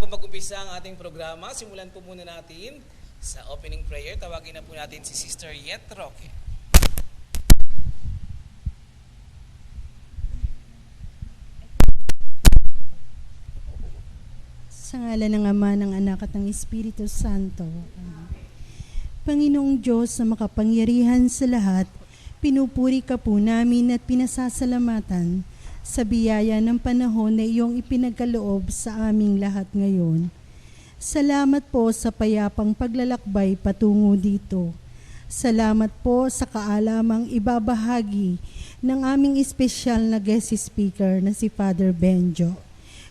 bago mag-umpisa ang ating programa, simulan po muna natin sa opening prayer. Tawagin na po natin si Sister Yet Roque. Sa ngalan ng Ama, ng Anak at ng Espiritu Santo. Panginoong Diyos na makapangyarihan sa lahat, pinupuri ka po namin at pinasasalamatan sa biyaya ng panahon na iyong ipinagkaloob sa aming lahat ngayon. Salamat po sa payapang paglalakbay patungo dito. Salamat po sa kaalamang ibabahagi ng aming espesyal na guest speaker na si Father Benjo.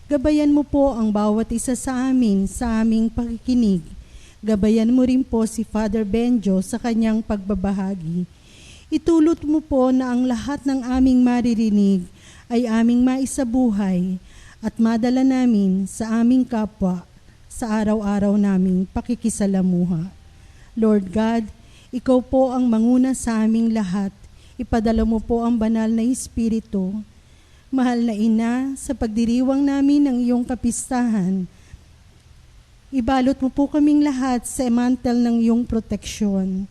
Gabayan mo po ang bawat isa sa amin sa aming pakikinig. Gabayan mo rin po si Father Benjo sa kanyang pagbabahagi. Itulot mo po na ang lahat ng aming maririnig ay aming maisabuhay at madala namin sa aming kapwa sa araw-araw naming pakikisalamuha. Lord God, ikaw po ang manguna sa aming lahat. Ipadala mo po ang banal na Espiritu. Mahal na Ina, sa pagdiriwang namin ng iyong kapistahan, ibalot mo po kaming lahat sa mantel ng iyong proteksyon.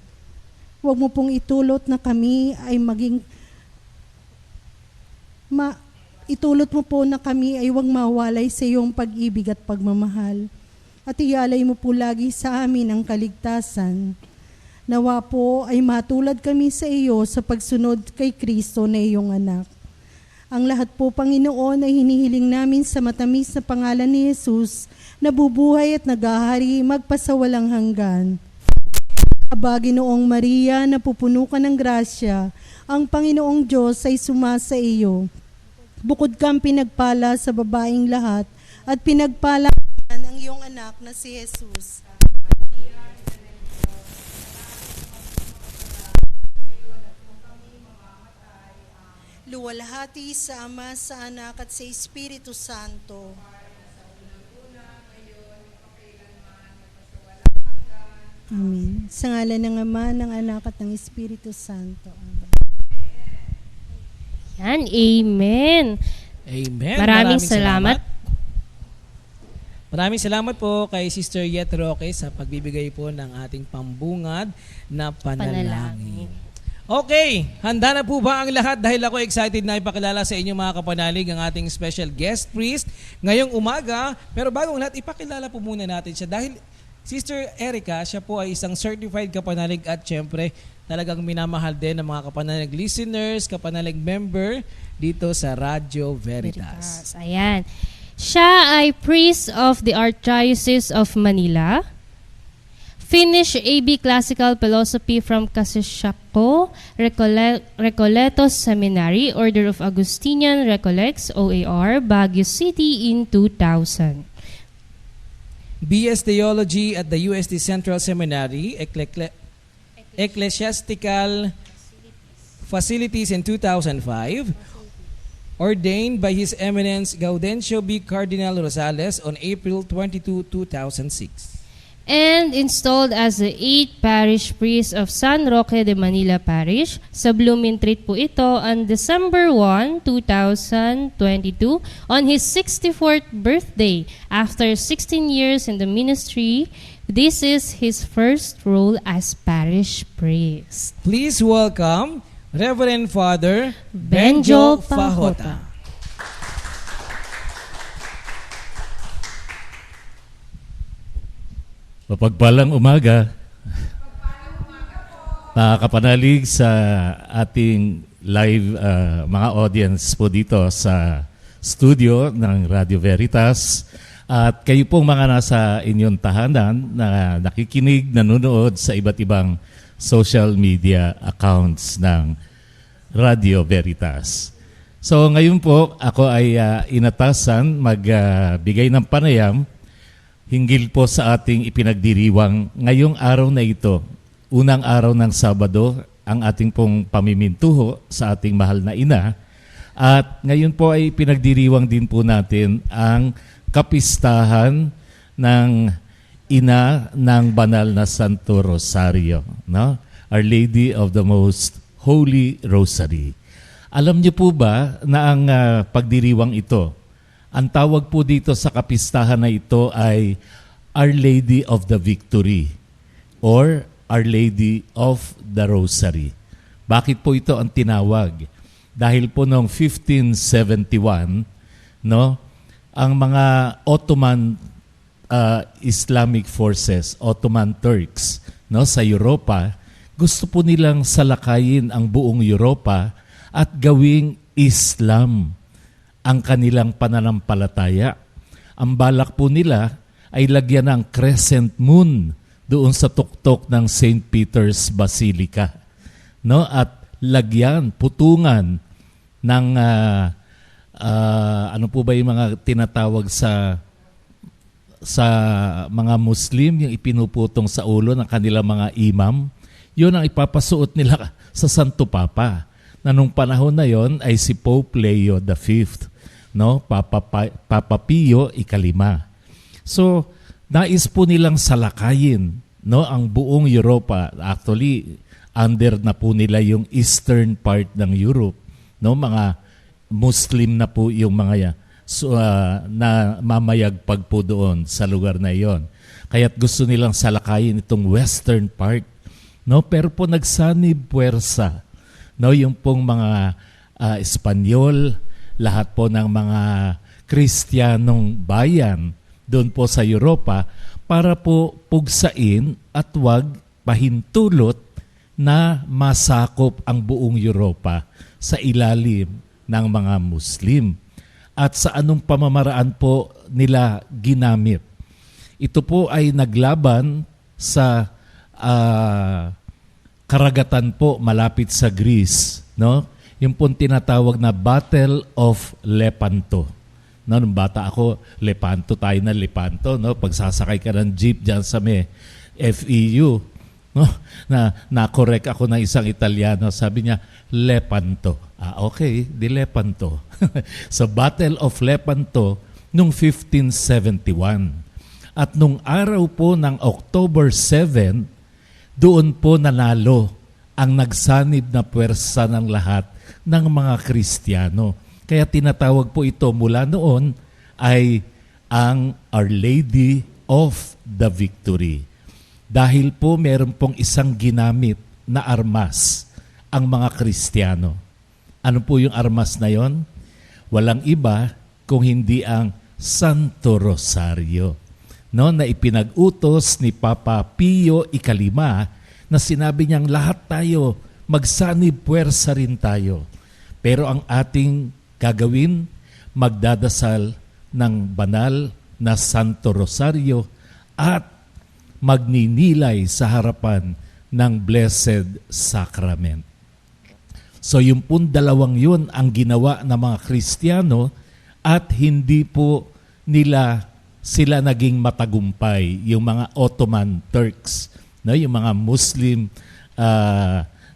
Huwag mo pong itulot na kami ay itulot mo po na kami ay huwag mawalay sa iyong pag-ibig at pagmamahal. At ialay mo po lagi sa amin ang kaligtasan. Nawa po ay matulad kami sa iyo sa pagsunod kay Kristo na iyong anak. Ang lahat po, Panginoon, ay hinihiling namin sa matamis na pangalan ni Jesus, na bubuhay at naghahari magpasawalang hanggan. Aba, Ginoong Maria, na pupuno ka ng grasya, ang Panginoong Diyos ay sumasa iyo. Bukod kang pinagpala sa babaeng lahat, at pinagpala ang iyong anak na si Jesus. Luwalhati sa Ama, sa Anak at sa Espiritu Santo. Amen. Sa ngalan ng Ama, ng Anak at ng Espiritu Santo. Amen. Yan, amen. Amen. Maraming salamat. Maraming salamat po kay Sister Yet Roque sa pagbibigay po ng ating pambungad na panalangin. Okay, handa na po ba ang lahat? Dahil ako excited na ipakilala sa inyo mga kapanalig ang ating special guest priest ngayong umaga. Pero bagong lahat, ipakilala po muna natin siya dahil Sister Erica, siya po ay isang certified kapanalig at syempre talagang minamahal din ng mga kapanalig listeners, kapanalig member dito sa Radio Veritas. Ayan. Siya ay priest of the Archdiocese of Manila. Finished AB Classical Philosophy from Casishaco, Recoletos Seminary, Order of Augustinian Recollects, OAR, Baguio City in 2000. BS Theology at the UST Central Seminary, Ecclesiastical Facilities in 2005. Ordained by His Eminence Gaudencio B. Cardinal Rosales on April 22, 2006. And installed as the 8th parish priest of San Roque de Manila Parish. Sa Blooming Treat po ito on December 1, 2022 on his 64th birthday. After 16 years in the ministry, this is his first role as parish priest. Please welcome Reverend Father Benjo Fajota. Mapagpalang umaga, mga kapanalig sa ating live mga audience po dito sa studio ng Radio Veritas at kayo pong mga nasa inyong tahanan na nakikinig, nanonood sa iba't ibang social media accounts ng Radio Veritas. So ngayon po ako ay inatasan magbigay ng panayam hinggil po sa ating ipinagdiriwang ngayong araw na ito, unang araw ng Sabado, ang ating pong pamimintuho sa ating mahal na ina. At ngayon po ay pinagdiriwang din po natin ang kapistahan ng ina ng banal na Santo Rosario, no? Our Lady of the Most Holy Rosary. Alam niyo po ba na ang pagdiriwang ito Ang tawag po dito sa kapistahan na ito ay Our Lady of the Victory or Our Lady of the Rosary. Bakit po ito ang tinawag? Dahil po noong 1571, no, ang mga Ottoman Islamic forces, Ottoman Turks, no, sa Europa, gusto po nilang salakayin ang buong Europa at gawing Islam ang kanilang pananampalataya. Ang balak po nila ay lagyan ng crescent moon doon sa tuktok ng St. Peter's Basilica. No? At lagyan, putungan ng ano po ba yung mga tinatawag sa mga Muslim, yung ipinuputong sa ulo ng kanilang mga imam. Yun ang ipapasuot nila sa Santo Papa. Na nung panahon na yon ay si Pope Leo V, no? Papa Pio Ikalima. So, nais po nilang salakayin, no, ang buong Europa. Actually, under na po nila yung eastern part ng Europe, no? Mga Muslim na po yung mga na mamayagpag po doon sa lugar na iyon. Kaya't gusto nilang salakayin itong western part, no? Pero po nagsanib puwersa, no, yung pong mga Espanyol, lahat po ng mga Kristiyanong bayan doon po sa Europa para po pugsain at wag pahintulot na masakop ang buong Europa sa ilalim ng mga Muslim. At sa anong pamamaraan po nila ginamit? Ito po ay naglaban sa karagatan po malapit sa Greece, no? Yung pong tinatawag na Battle of Lepanto. No, nung bata ako, Lepanto tayo na Lepanto, no? Pagsasakay ka ng jeep diyan sa may FEU, no? Na-correct ako ng isang Italiano, sabi niya Lepanto. Okay, di Lepanto. So Battle of Lepanto nung 1571. At nung araw po ng October 7, doon po nanalo ang nagsanib na puwersa ng lahat ng mga Kristiyano. Kaya tinatawag po ito mula noon ay ang Our Lady of the Victory. Dahil po meron pong isang ginamit na armas ang mga Kristiyano. Ano po yung armas na yon? Walang iba kung hindi ang Santo Rosario, no, na ipinag-utos ni Papa Pio Ikalima na sinabi niyang lahat tayo magsanib puwersa rin tayo. Pero ang ating gagawin, magdadasal ng banal na Santo Rosario at magninilay sa harapan ng Blessed Sacrament. So yung pong dalawang yun ang ginawa ng mga Kristiyano at hindi po nila sila naging matagumpay, yung mga Ottoman Turks, no? Yung mga Muslim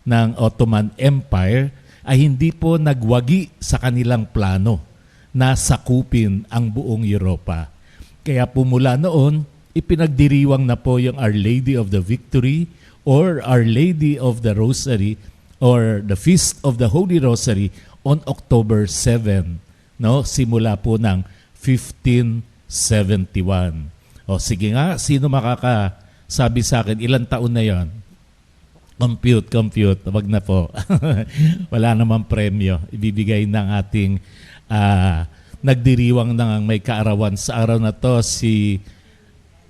ng Ottoman Empire ay hindi po nagwagi sa kanilang plano na sakupin ang buong Europa. Kaya po mula noon, ipinagdiriwang na po yung Our Lady of the Victory or Our Lady of the Rosary or the Feast of the Holy Rosary on October 7, no? Simula po ng 1571. O sige nga, sino makakasabi sa akin, ilang taon na yon? Compute. Wag na po. Wala namang premyo. Ibibigay ng ating nagdiriwang ng may kaarawan sa araw na to, si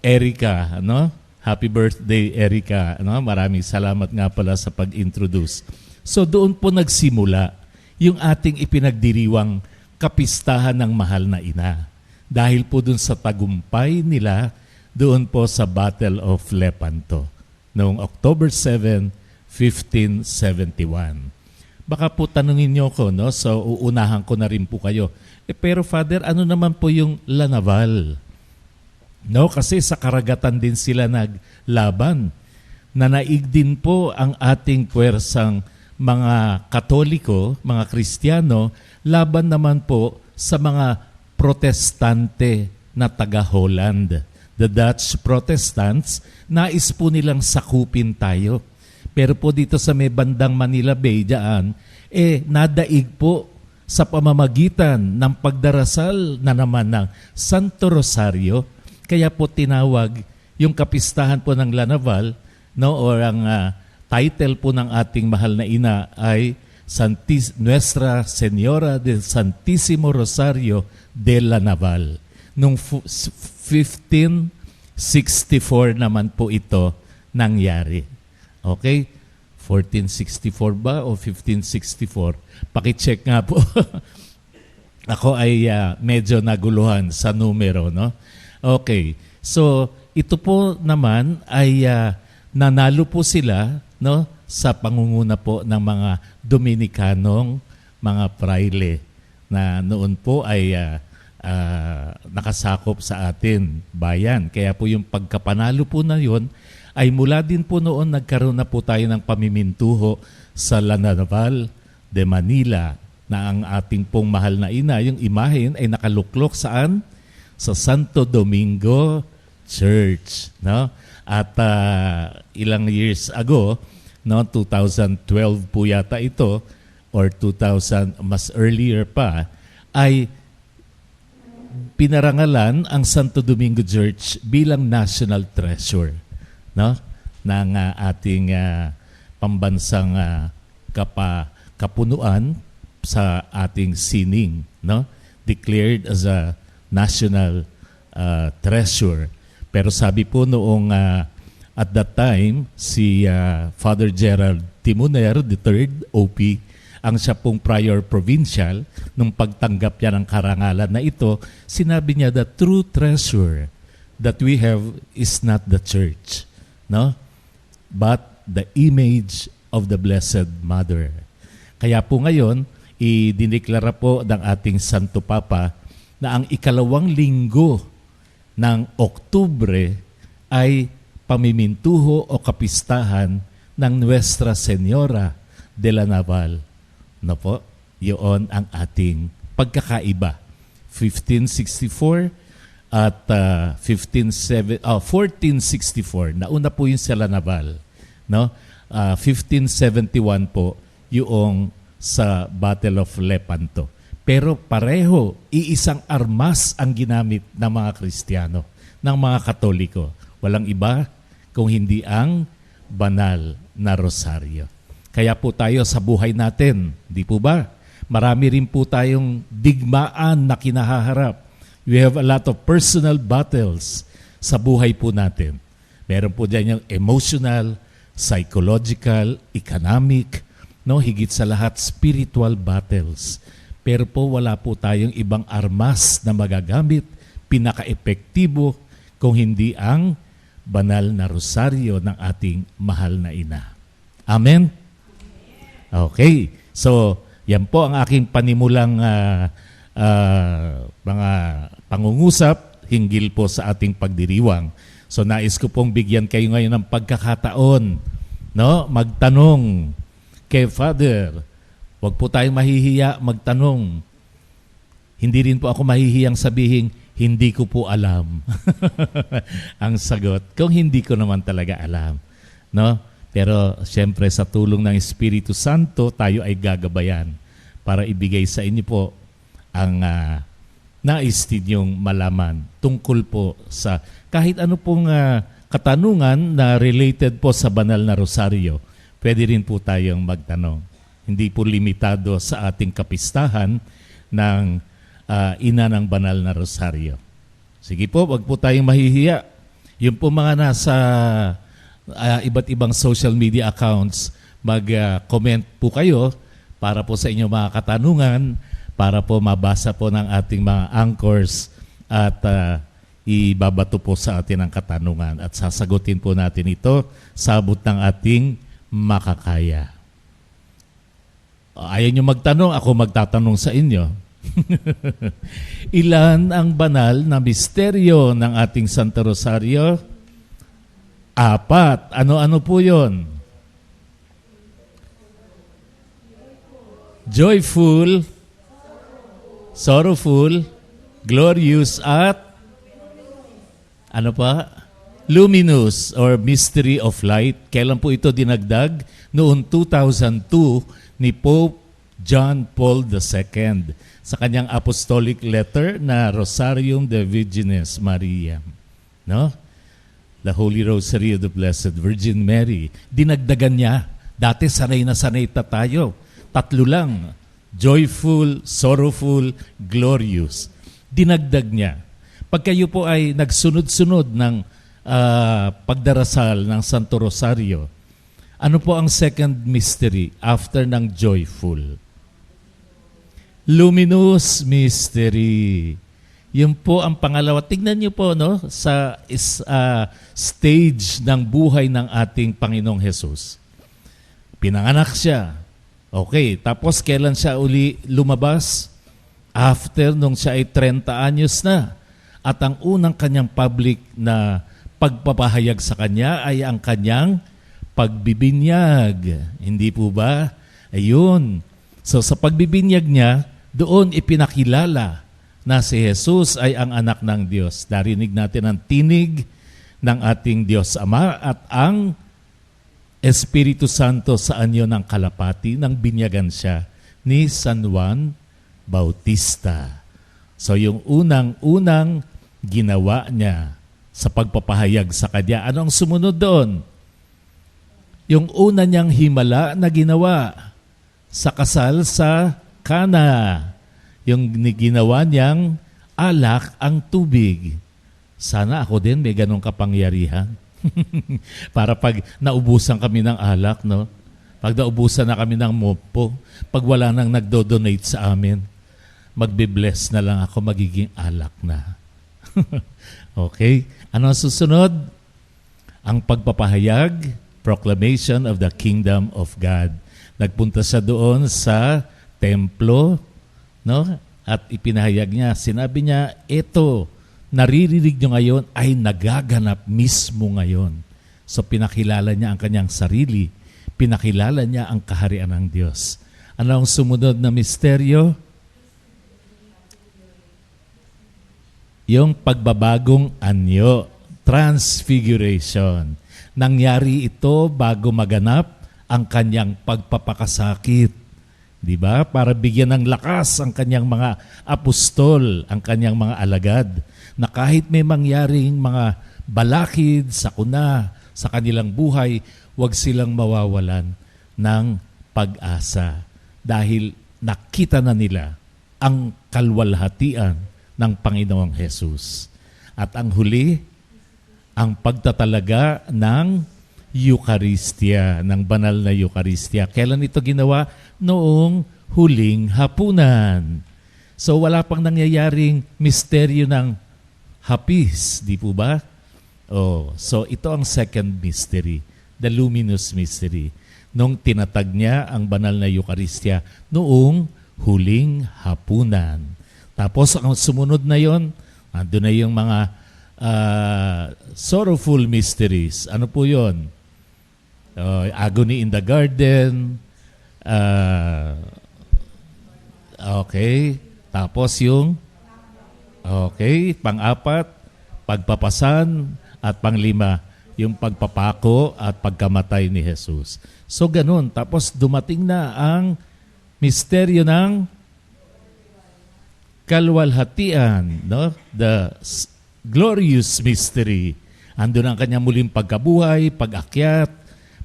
Erica, no? Happy birthday, Erica. No? Maraming salamat nga pala sa pag-introduce. So doon po nagsimula yung ating ipinagdiriwang kapistahan ng mahal na ina. Dahil po doon sa tagumpay nila, doon po sa Battle of Lepanto, noong October 7, 1571. Baka po tanungin niyo ko, no? So uunahan ko na rin po kayo. Pero Father, ano naman po yung La Naval? No, kasi sa karagatan din sila naglaban. Nanaig din po ang ating puwersang mga Katoliko, mga Kristiyano, laban naman po sa mga Protestante na taga-Holland. The Dutch Protestants, nais po nilang sakupin tayo. Pero po dito sa may bandang Manila Bay, dyan, nadaig po sa pamamagitan ng pagdarasal na naman ng Santo Rosario. Kaya po tinawag yung kapistahan po ng Lanaval, no, or ang title po ng ating mahal na ina ay Nuestra Señora del Santísimo Rosario de Lanaval. Nung 1564 naman po ito nangyari. Okay? 1464 ba o 1564? Pakicheck nga po. Ako ay medyo naguluhan sa numero, no? Okay. So, ito po naman ay nanalo po sila, no, sa pangunguna po ng mga Dominikanong mga praile na noon po ay nakasakop sa atin bayan. Kaya po yung pagkapanalo po na yun ay mula din po noon nagkaroon na po tayo ng pamimintuho sa Lanaval de Manila na ang ating pong mahal na ina, yung imahen ay nakaluklok saan? Sa Santo Domingo Church, no? At ilang years ago, no, 2012 po yata ito or 2000 mas earlier pa, ay pinarangalan ang Santo Domingo Church bilang national treasure, no, ng ating pambansang kapunuan sa ating sining, no, declared as a national treasure. Pero sabi po noong at that time si Father Gerald Timoner III, OP, ang siya pong prior provincial, nung pagtanggap niya ng karangalan na ito, sinabi niya, the true treasure that we have is not the church, no, but the image of the Blessed Mother. Kaya po ngayon, idineklara po ng ating Santo Papa na ang ikalawang linggo ng Oktubre ay pamimintuho o kapistahan ng Nuestra Señora de Lanaval. No po, yun ang ating pagkakaiba. 1564 at 1464. Nauna po yung sa Lanaval. No? 1571 po yung sa Battle of Lepanto. Pero pareho, iisang armas ang ginamit ng mga Kristiyano, ng mga Katoliko. Walang iba kung hindi ang banal na rosaryo. Kaya po tayo sa buhay natin, di po ba? Marami rin po tayong digmaan na kinahaharap. We have a lot of personal battles sa buhay po natin. Meron po dyan yung emotional, psychological, economic, no, higit sa lahat spiritual battles. Pero po wala po tayong ibang armas na magagamit, pinaka-epektibo kung hindi ang banal na rosaryo ng ating mahal na ina. Amen? Okay. So, yan po ang aking panimulang mga pangungusap hinggil po sa ating pagdiriwang. So, nais ko pong bigyan kayo ngayon ng pagkakataon, no, magtanong kay Father. Huwag po tayong mahihiya magtanong. Hindi rin po ako mahihiyang sabihin, hindi ko po alam. Ang sagot, kung hindi ko naman talaga alam. No? Pero siyempre sa tulong ng Espiritu Santo, tayo ay gagabayan para ibigay sa inyo po ang nais ninyong malaman tungkol po sa kahit ano pong katanungan na related po sa banal na rosaryo. Pwede rin po tayong magtanong. Hindi po limitado sa ating kapistahan ng ina ng banal na rosaryo. Sige po, wag po tayong mahihiya. Yung po mga nasa iba't ibang social media accounts, mag-comment po kayo para po sa inyong mga katanungan, para po mabasa po ng ating mga anchors at ibabato po sa atin ang katanungan at sasagutin po natin ito sa abot ng ating makakaya. Ayaw nyo magtanong, ako magtatanong sa inyo. Ilan ang banal na misteryo ng ating Santo Rosario? 4. Ano-ano po yun? Joyful, sorrowful, glorious, at ano pa? Luminous or mystery of light. Kailan po ito dinagdag? Noong 2002 ni Pope John Paul II sa kanyang apostolic letter na Rosarium de Virginis Mariam. No? The Holy Rosary of the Blessed Virgin Mary. Dinagdagan niya. Dati sanay na sanay tayo. 3 lang. Joyful, sorrowful, glorious. Dinagdag niya. Pag kayo po ay nagsunod-sunod ng pagdarasal ng Santo Rosario, ano po ang second mystery after ng joyful? Luminous mystery. Yun po ang pangalawa. Tignan niyo po no, sa stage ng buhay ng ating Panginoong Hesus. Pinanganak siya. Okay, tapos kailan siya uli lumabas? After nung siya ay 30 anyos na. At ang unang kanyang public na pagpapahayag sa kanya ay ang kanyang pagbibinyag. Hindi po ba? Ayun. So sa pagbibinyag niya, doon ipinakilala na si Jesus ay ang anak ng Diyos. Narinig natin ang tinig ng ating Diyos Ama at ang Espiritu Santo sa anyo ng kalapati nang binyagan siya ni San Juan Bautista. So yung unang ginawa niya sa pagpapahayag sa kanya, anong sumunod doon? Yung una niyang himala na ginawa sa kasal sa Cana. Yung ginawa niyang alak ang tubig. Sana ako din may ganong kapangyarihan. Para pag naubusan kami ng alak, no? Pag naubusan na kami ng mopo, pag wala nang nagdo-donate sa amin, magbe-bless na lang ako, magiging alak na. Okay? Ano ang susunod? Ang pagpapahayag, proclamation of the kingdom of God. Nagpunta siya doon sa templo, no? At ipinahayag niya, sinabi niya, ito, naririnig nyo ngayon ay nagaganap mismo ngayon. So pinakilala niya ang kanyang sarili, pinakilala niya ang kaharian ng Diyos. Ano ang sumunod na misteryo? Yung pagbabagong anyo, transfiguration. Nangyari ito bago maganap ang kanyang pagpapakasakit. Di ba? Para bigyan ng lakas ang kanyang mga apostol, ang kanyang mga alagad, na kahit may mangyaring mga balakid, sakuna sa kanilang buhay, huwag silang mawawalan ng pag-asa. Dahil nakita na nila ang kalwalhatian ng Panginoong Hesus. At ang huli, ang pagtatalaga ng Eucharistia, ng banal na Eucharistia. Kailan ito ginawa? Noong huling hapunan. So wala pang nangyayaring misteryo ng hapis, di po ba? So ito ang second mystery, the luminous mystery. Nung tinatag niya ang banal na Eucharistia noong huling hapunan. Tapos ang sumunod na yon, ando na yung mga sorrowful mysteries. Ano po yon? Agony in the garden. Okay. Tapos yung pang-apat, pagpapasan, at pang-lima, yung pagpapako at pagkamatay ni Jesus. So ganun. Tapos dumating na ang misteryo ng kalwalhatian, no? The glorious mystery. Andun ang kanyang muling pagkabuhay, pag-akyat,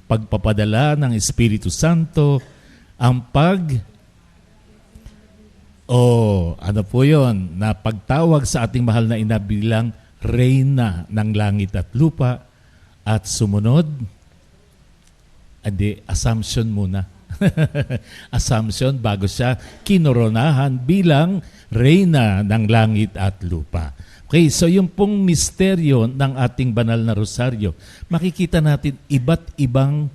pagpapadala ng Espiritu Santo, ang ano po yun, na pagtawag sa ating mahal na ina bilang Reyna ng langit at lupa, at sumunod, Assumption muna. Assumption bago siya kinoronahan bilang Reyna ng langit at lupa. Okay, so yung pong misteryo ng ating banal na rosaryo, makikita natin iba't ibang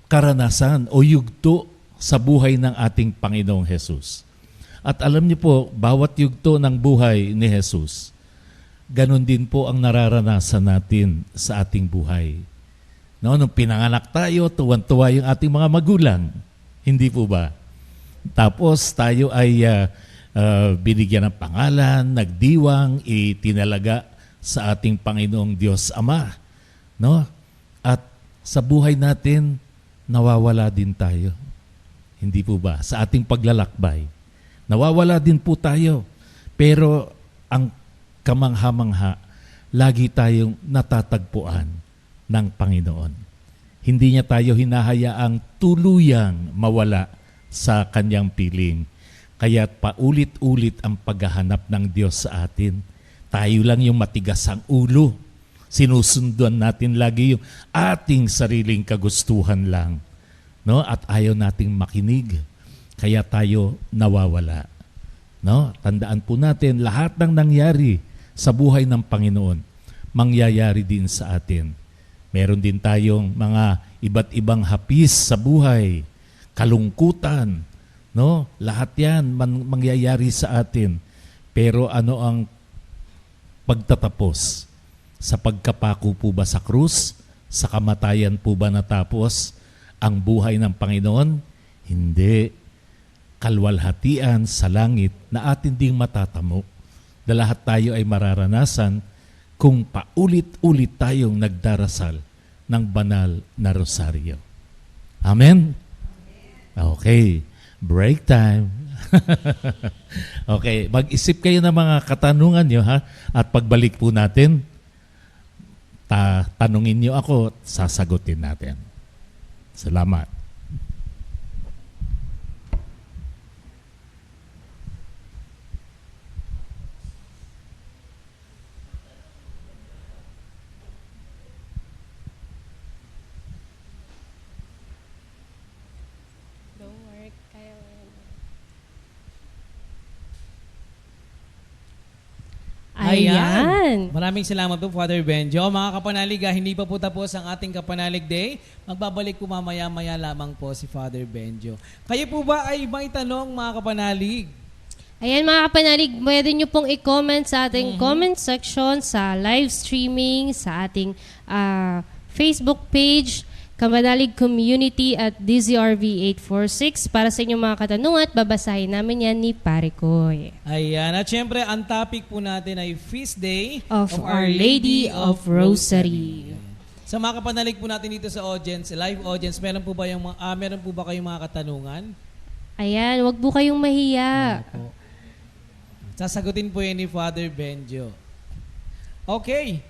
karanasan o yugto sa buhay ng ating Panginoong Hesus. At alam niyo po, bawat yugto ng buhay ni Hesus, ganun din po ang nararanasan natin sa ating buhay. No, nung pinanganak tayo, tuwan-tuwa yung ating mga magulang. Hindi po ba? Tapos tayo ay binigyan ng pangalan, nagdiwang, itinalaga sa ating Panginoong Diyos Ama. No? At sa buhay natin, nawawala din tayo. Hindi po ba? Sa ating paglalakbay. Nawawala din po tayo. Pero ang kamangha-mangha, lagi tayong natatagpuan ng Panginoon. Hindi niya tayo hinahayaang tuluyang mawala sa kanyang piling. Kaya paulit-ulit ang paghahanap ng Diyos sa atin. Tayo lang yung matigas ang ulo. Sinusundan natin lagi yung ating sariling kagustuhan lang. No? At ayaw nating makinig. Kaya tayo nawawala. No? Tandaan po natin, lahat ng nangyari sa buhay ng Panginoon, mangyayari din sa atin. Meron din tayong mga iba't ibang hapis sa buhay, kalungkutan, no? Lahat yan mangyayari sa atin. Pero ano ang pagtatapos? Sa pagkapako po ba sa krus? Sa kamatayan po ba natapos ang buhay ng Panginoon? Hindi. Kalwalhatian sa langit na atin ding matatamo. Na lahat tayo ay mararanasan kung paulit-ulit tayong nagdarasal ng banal na rosaryo. Amen? Okay. Break time. Okay. Mag-isip kayo ng mga katanungan nyo, ha? At pagbalik po natin, tanungin nyo ako, sasagutin natin. Salamat. Ayan. Maraming salamat po, Father Benjo. Mga kapanalig, hindi pa po tapos ang ating Kapanalig Day. Magbabalik po mamaya-maya lamang po si Father Benjo. Kayo po ba ay may tanong, mga kapanalig? Ayan mga kapanalig, pwede nyo pong i-comment sa ating comment section, sa live streaming, sa ating Facebook page, Kapanalig Community at DZRV 846 para sa inyong mga katanungan at babasahin namin yan ni Pare Koy. Ayan. At syempre, ang topic po natin ay Feast Day of Our Lady of Rosary. Sa mga kapanalig po natin dito sa audience, live audience, meron po ba kayong mga katanungan? Ayan, wag po kayong mahiya. Opo. Sasagutin po yan ni Father Benjo. Okay.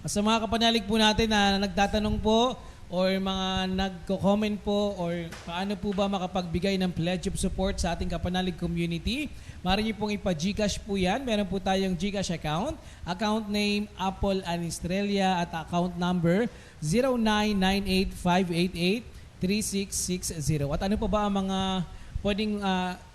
Sa mga kapanalig po natin na nagtatanong po or mga nagko-comment po or paano po ba makapagbigay ng pledge of support sa ating Kapanalig community, maaari niyo pong ipa-GCash po yan. Meron po tayong GCash account. Account name, Apple Anistrella at account number 0998-588-3660. At ano pa ba ang mga pwedeng,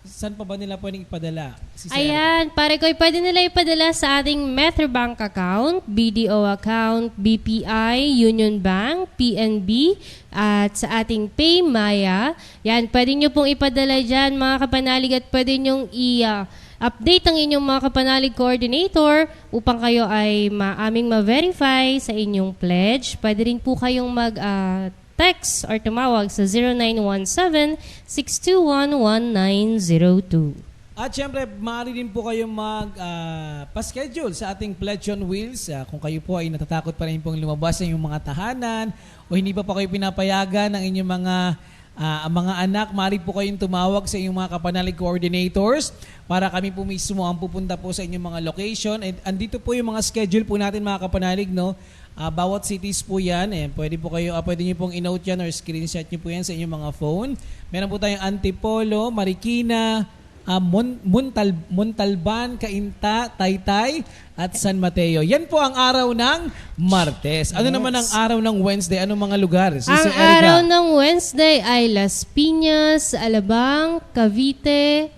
saan pa ba nila pwedeng ipadala? Ayan, Pare Koy, pwede nila ipadala sa ating Metrobank account, BDO account, BPI, Union Bank, PNB, at sa ating Paymaya. Yan, pwede nyo pong ipadala dyan mga kapanalig at pwede nyong update ang inyong mga kapanalig coordinator upang kayo ay aming ma-verify sa inyong pledge. Pwede rin po kayong text or tumawag sa 0917-621-1902. At syempre, maaari din po kayong pa-schedule sa ating Pledge on Wheels. Kung kayo po ay natatakot pa rin pong lumabas sa inyong mga tahanan o hindi pa kayo pinapayagan ng inyong mga anak, maaari po kayong tumawag sa inyong mga kapanalig coordinators para kami po mismo ang pupunta po sa inyong mga location. And andito po yung mga schedule po natin mga kapanalig, no? Bawat cities po yan. Pwede nyo pong i-note yan or screenshot nyo po yan sa inyong mga phone. Meron po tayong Antipolo, Marikina, Montalban, Cainta, Taytay, at San Mateo. Yan po ang araw ng Martes. Ano naman ang araw ng Wednesday? Anong mga lugar? Ang araw ng Wednesday ay Las Piñas, Alabang, Cavite,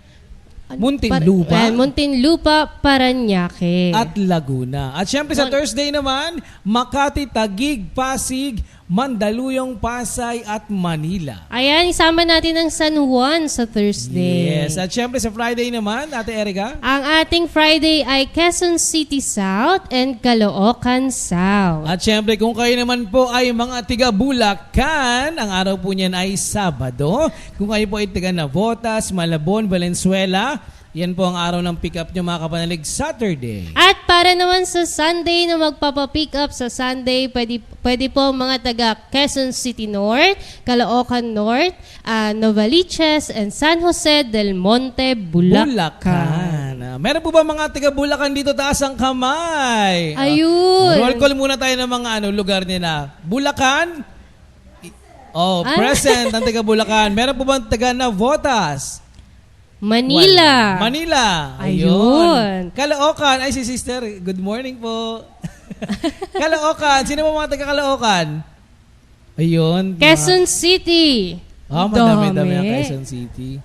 Muntinlupa, Parañaque. At Laguna. At syempre sa Thursday naman, Makati, Taguig, Pasig, Mandaluyong, Pasay at Manila. Ayan, isama natin ang San Juan sa Thursday. Yes. At syempre sa Friday naman, Ate Erica? Ang ating Friday ay Quezon City South and Caloocan South. At syempre kung kayo naman po ay mga tiga Bulacan, ang araw po niyan ay Sabado. Kung kayo po ay tiga Navotas, Malabon, Valenzuela, Yan po ang araw ng pick up nyo mga kapanalig, Saturday. At para naman sa Sunday na magpapapick up sa Sunday, pwede po mga taga Quezon City North, Caloocan North, Novaliches, and San Jose del Monte, Bulacan. Meron po ba mga taga Bulacan dito? Taas ang kamay. Ayun. Roll call muna tayo ng mga lugar nila. Bulacan. Present ang taga Bulacan. Meron po ba taga Navotas? Manila. Manila. Ayun. Caloocan. Ay, si sister. Good morning po. Caloocan. Sino mo mga taga Caloocan? Ayun. Quezon City. Madami-dami ang Quezon City.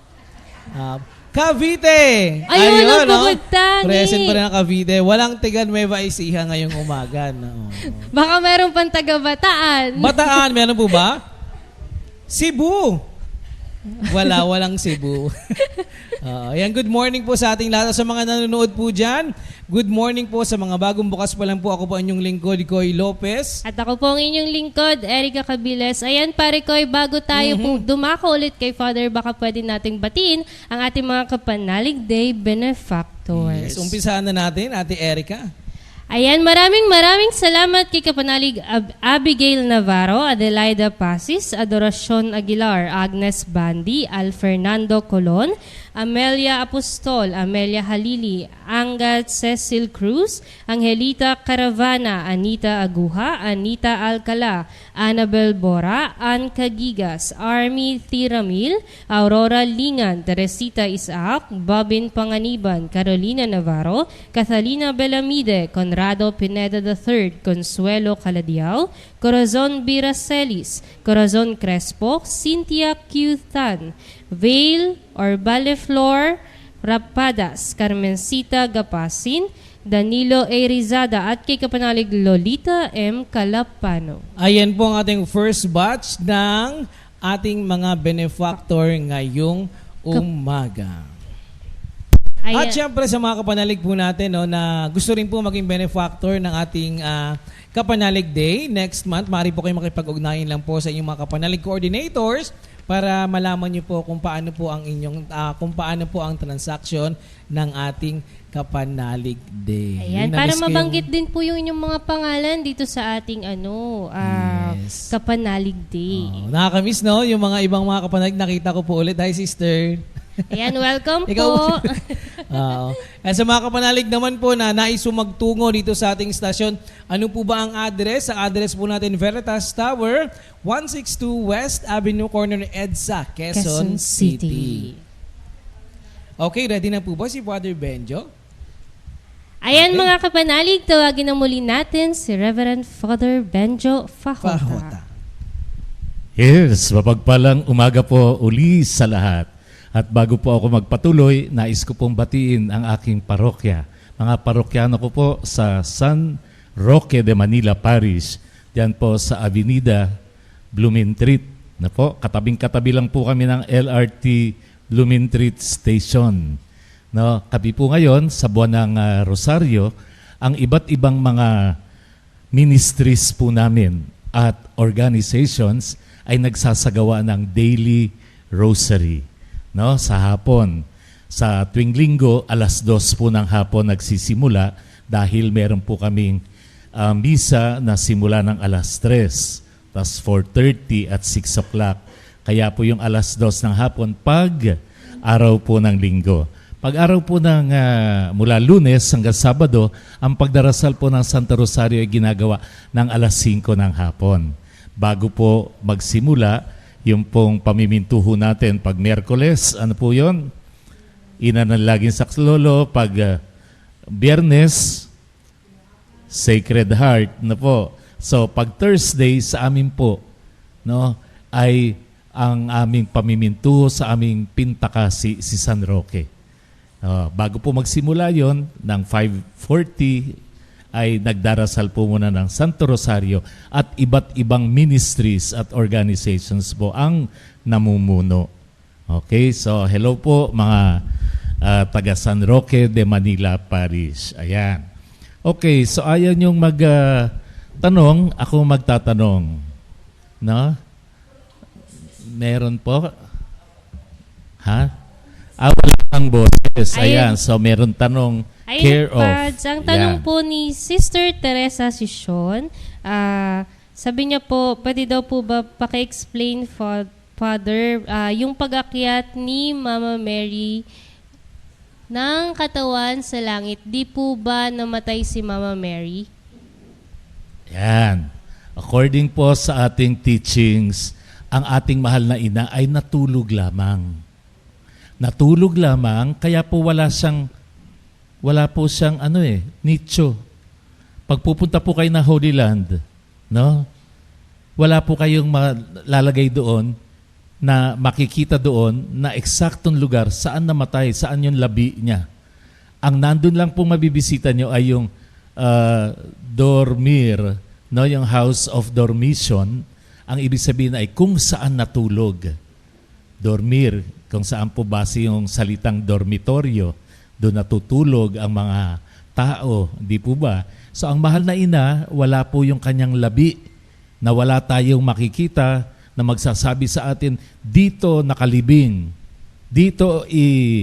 Cavite. Ayun, ang Bugod-Tangi. Present pa rin ang Cavite. Walang taga Nueva Ecija ngayong umaga. No. Baka meron pang taga Bataan. Bataan, meron po ba? Cebu. Walang Cebu. Ayan, good morning po sa ating lahat. Sa mga nanonood po dyan, good morning po sa mga bagong bukas pa lang po. Ako po ang inyong lingkod, Koy Lopez. At ako po ang inyong lingkod, Erica Cabiles. Ayan, pare Koy, bago tayo po dumako ulit kay Father, baka pwede nating batiin ang ating mga Kapanalig Day benefactors. Yes, umpisahan na natin, Ate Erica. Ayan, maraming salamat kay Kapanalig Abigail Navarro, Adelaida Pasis, Adoracion Aguilar, Agnes Bandi, Al Fernando Colon, Amelia Apostol, Amelia Halili, Angat Cecil Cruz, Angelita Caravana, Anita Aguha, Anita Alcala, Annabel Bora, Ann Cagigas, Army Tiramil, Aurora Lingan, Teresita Isaac, Bobin Panganiban, Carolina Navarro, Catalina Belamide, Conrado Pineda III, Consuelo Caladiao, Corazon Biracelis, Corazon Crespo, Cynthia Q. Tan, Vale or Baleflor Rapadas, Carmencita Gapasin, Danilo A. Rizada at kay Kapanalig Lolita M. Calapano. Ayan po ang ating first batch ng ating mga benefactor ngayong umaga. Ayan. At syempre sa mga kapanalig po natin na gusto rin po maging benefactor ng ating Kapanalig Day next month, maaari po kayo makipag-ugnayan lang po sa inyong mga kapanalig coordinators para malaman niyo po kung paano po ang transaction ng ating Kapanalig Day. Ayan, para mabanggit din po yung inyong mga pangalan dito sa ating Yes. Kapanalig Day. Nakakamiss yung mga ibang mga kapanalig nakita ko po ulit. Hi sister. Ayan, welcome Ikaw po. At sa mga kapanalig naman po na nais magtungo dito sa ating stasyon, ano po ba ang address? Ang address po natin, Veritas Tower, 162 West Avenue, corner EDSA, Quezon City. Okay, ready na po ba si Father Benjo? Ayan mga kapanalig, tawagin na muli natin si Reverend Father Benjo Fajota. Yes, mapagpalang umaga po uli sa lahat. At bago po ako magpatuloy, nais ko pong batiin ang aking parokya. Mga parokyano ko po sa San Roque de Manila Parish, diyan po sa Avenida Blumentritt. Na po, katabing-katabi lang po kami ng LRT Blumentritt Station. No, kami po ngayon sa buwan ng Rosario, ang iba't ibang mga ministries po namin at organizations ay nagsasagawa ng daily rosary. No, sa hapon. Sa tuwing linggo, 2:00 po ng hapon nagsisimula dahil meron po kaming misa na simula ng 3:00, tas 4:30 at 6 o'clock. Kaya po yung 2:00 ng hapon pag araw po ng linggo. Pag araw po ng mula Lunes hanggang Sabado, ang pagdarasal po ng Santo Rosario ay ginagawa ng 5:00 ng hapon. Bago po magsimula, yung pong pamimintuho natin pag Miyerkules, ano po yun? Inanalagin sa Lolo. Pag Biyernes, Sacred Heart na po. So pag Thursday sa amin po, no, ay ang aming pamimintuho sa aming pintaka si San Roque. Bago po magsimula yon ng 5:40 ay nagdarasal po muna ng Santo Rosario at iba't ibang ministries at organizations po ang namumuno. Okay, so hello po mga taga San Roque de Manila Parish. Ayan. Okay, so ayaw niyong magtanong, ako magtatanong. No? Meron po? Ha? Wala ang boses. Ayun. Ayan, so meron tanong, Ayun, care of. Pads, ang tanong Yan. po ni Sister Teresa Sison, sabi niya po, pwede daw po ba paki-explain, Father, yung pag-akyat ni Mama Mary ng katawan sa langit, di po ba namatay si Mama Mary? Yan. According po sa ating teachings, ang ating mahal na ina ay natulog lamang. Natulog lamang, kaya po wala po siyang nicho. Pag pupunta po kayo na Holy Land, no? Wala po kayong malalagay doon na makikita doon na eksaktong lugar saan namatay, saan yung labi niya. Ang nandun lang po mabibisita nyo ay yung dormir, no, yung house of dormition. Ang ibig sabihin ay kung saan natulog. Dormir, kung saan po base yung salitang dormitoryo, doon natutulog ang mga tao, di po ba? So ang mahal na ina, wala po yung kanyang labi na wala tayong makikita na magsasabi sa atin, dito nakalibing, dito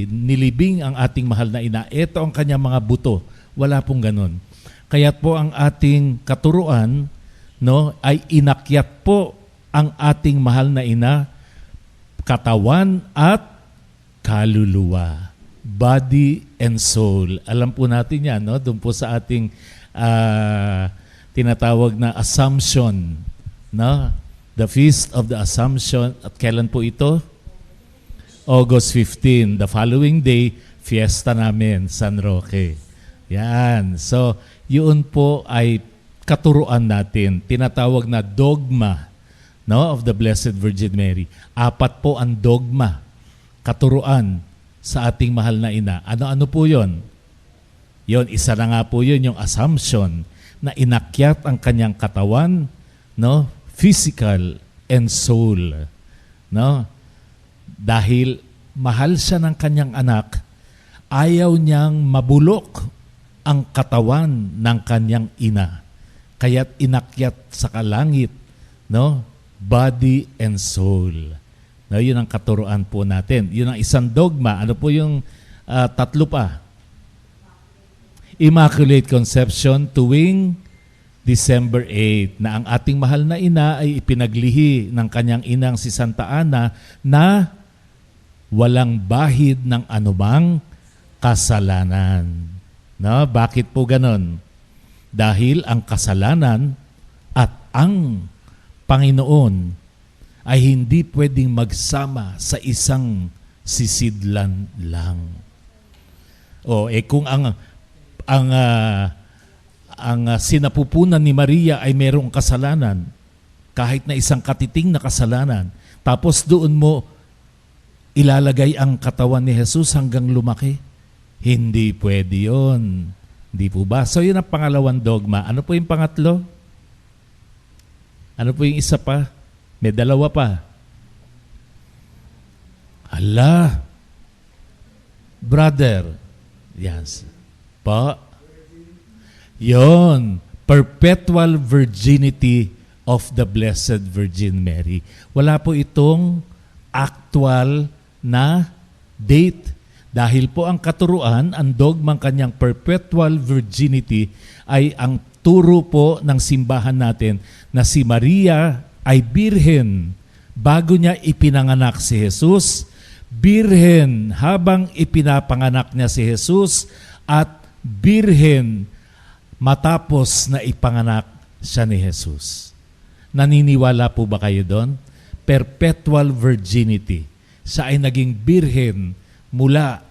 nilibing ang ating mahal na ina. Ito ang kanyang mga buto. Wala pong ganun. Kaya po ang ating katuruan, no, ay inakyat po ang ating mahal na ina, katawan at kaluluwa. Body and soul. Alam po natin yan, no? Doon po sa ating tinatawag na Assumption, no? The Feast of the Assumption. At kailan po ito? August 15. The following day, fiesta namin, San Roque. Yan. So, yun po ay katuruan natin. Tinatawag na dogma, no, of the Blessed Virgin Mary. 4 po ang dogma, katuruan sa ating mahal na ina. Ano-ano po yun? Yun, isa na nga po yun, yung assumption na inakyat ang kanyang katawan, no, physical and soul, no? Dahil mahal siya ng kanyang anak, ayaw niyang mabulok ang katawan ng kanyang ina. Kaya't inakyat sa kalangit, no? Body and soul. No, yun ang katuruan po natin. Yun ang isang dogma. Ano po yung 3 pa? Immaculate Conception tuwing December 8 na ang ating mahal na ina ay ipinaglihi ng kanyang inang si Santa Ana na walang bahid ng anumang kasalanan. No? Bakit po ganon? Dahil ang kasalanan at ang Panginoon ay hindi pwedeng magsama sa isang sisidlan lang. Kung ang sinapupunan ni Maria ay merong kasalanan, kahit na isang katiting na kasalanan, tapos doon mo ilalagay ang katawan ni Jesus hanggang lumaki, hindi pwede yun. Hindi po ba? So yun ang pangalawang dogma. Ano po yung pangatlo? Ano po yung isa pa? May 2 pa. Ala, brother. Yes. Pa? Yon, perpetual virginity of the Blessed Virgin Mary. Wala po itong actual na date. Dahil po ang katuruan, ang dogmang kanyang perpetual virginity ay ang turo po ng simbahan natin na si Maria ay birhen bago niya ipinanganak si Jesus, birhen habang ipinapanganak niya si Jesus, at birhen matapos na ipanganak siya ni Jesus. Naniniwala po ba kayo doon? Perpetual virginity. Siya ay naging birhen mula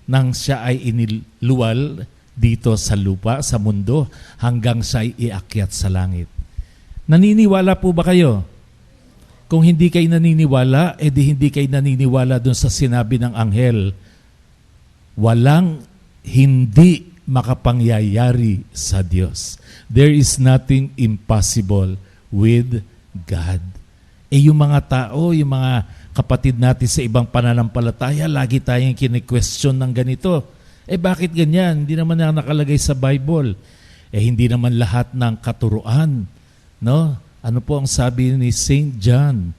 nang siya ay iniluwal dito sa lupa, sa mundo, hanggang siya ay iakyat sa langit. Naniniwala po ba kayo? Kung hindi kayo naniniwala, edi hindi kayo naniniwala doon sa sinabi ng anghel. Walang hindi makapangyayari sa Diyos. There is nothing impossible with God. Yung mga tao, yung mga kapatid natin sa ibang pananampalataya, lagi tayong kine-question ng ganito. Bakit ganyan? Hindi naman na nakalagay sa Bible. Hindi naman lahat ng katuruan. No? Ano po ang sabi ni St. John?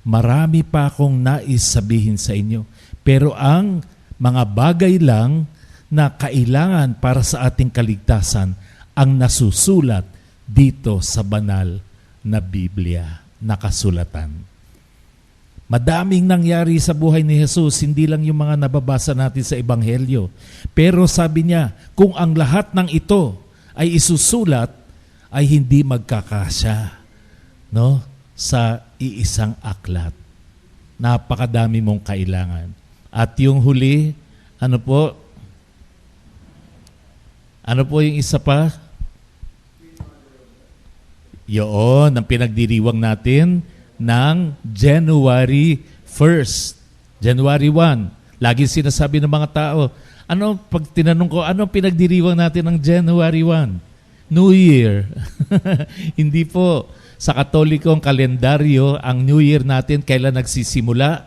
Marami pa akong nais sabihin sa inyo. Pero ang mga bagay lang na kailangan para sa ating kaligtasan ang nasusulat dito sa banal na Biblia, nakasulatan. Madaming nangyari sa buhay ni Jesus, hindi lang yung mga nababasa natin sa Ebanghelyo. Pero sabi niya, kung ang lahat ng ito ay isusulat, ay hindi magkakasya, no? Sa iisang aklat. Napakadami mong kailangan. At yung huli, ano po yung isa pa? Yun, ang pinagdiriwang natin ng January 1st. January 1. Lagi sinasabi ng mga tao, pag tinanong ko, ano pinagdiriwang natin ng January 1? New Year. Hindi po. Sa Katolikong kalendaryo, ang New Year natin kailan nagsisimula?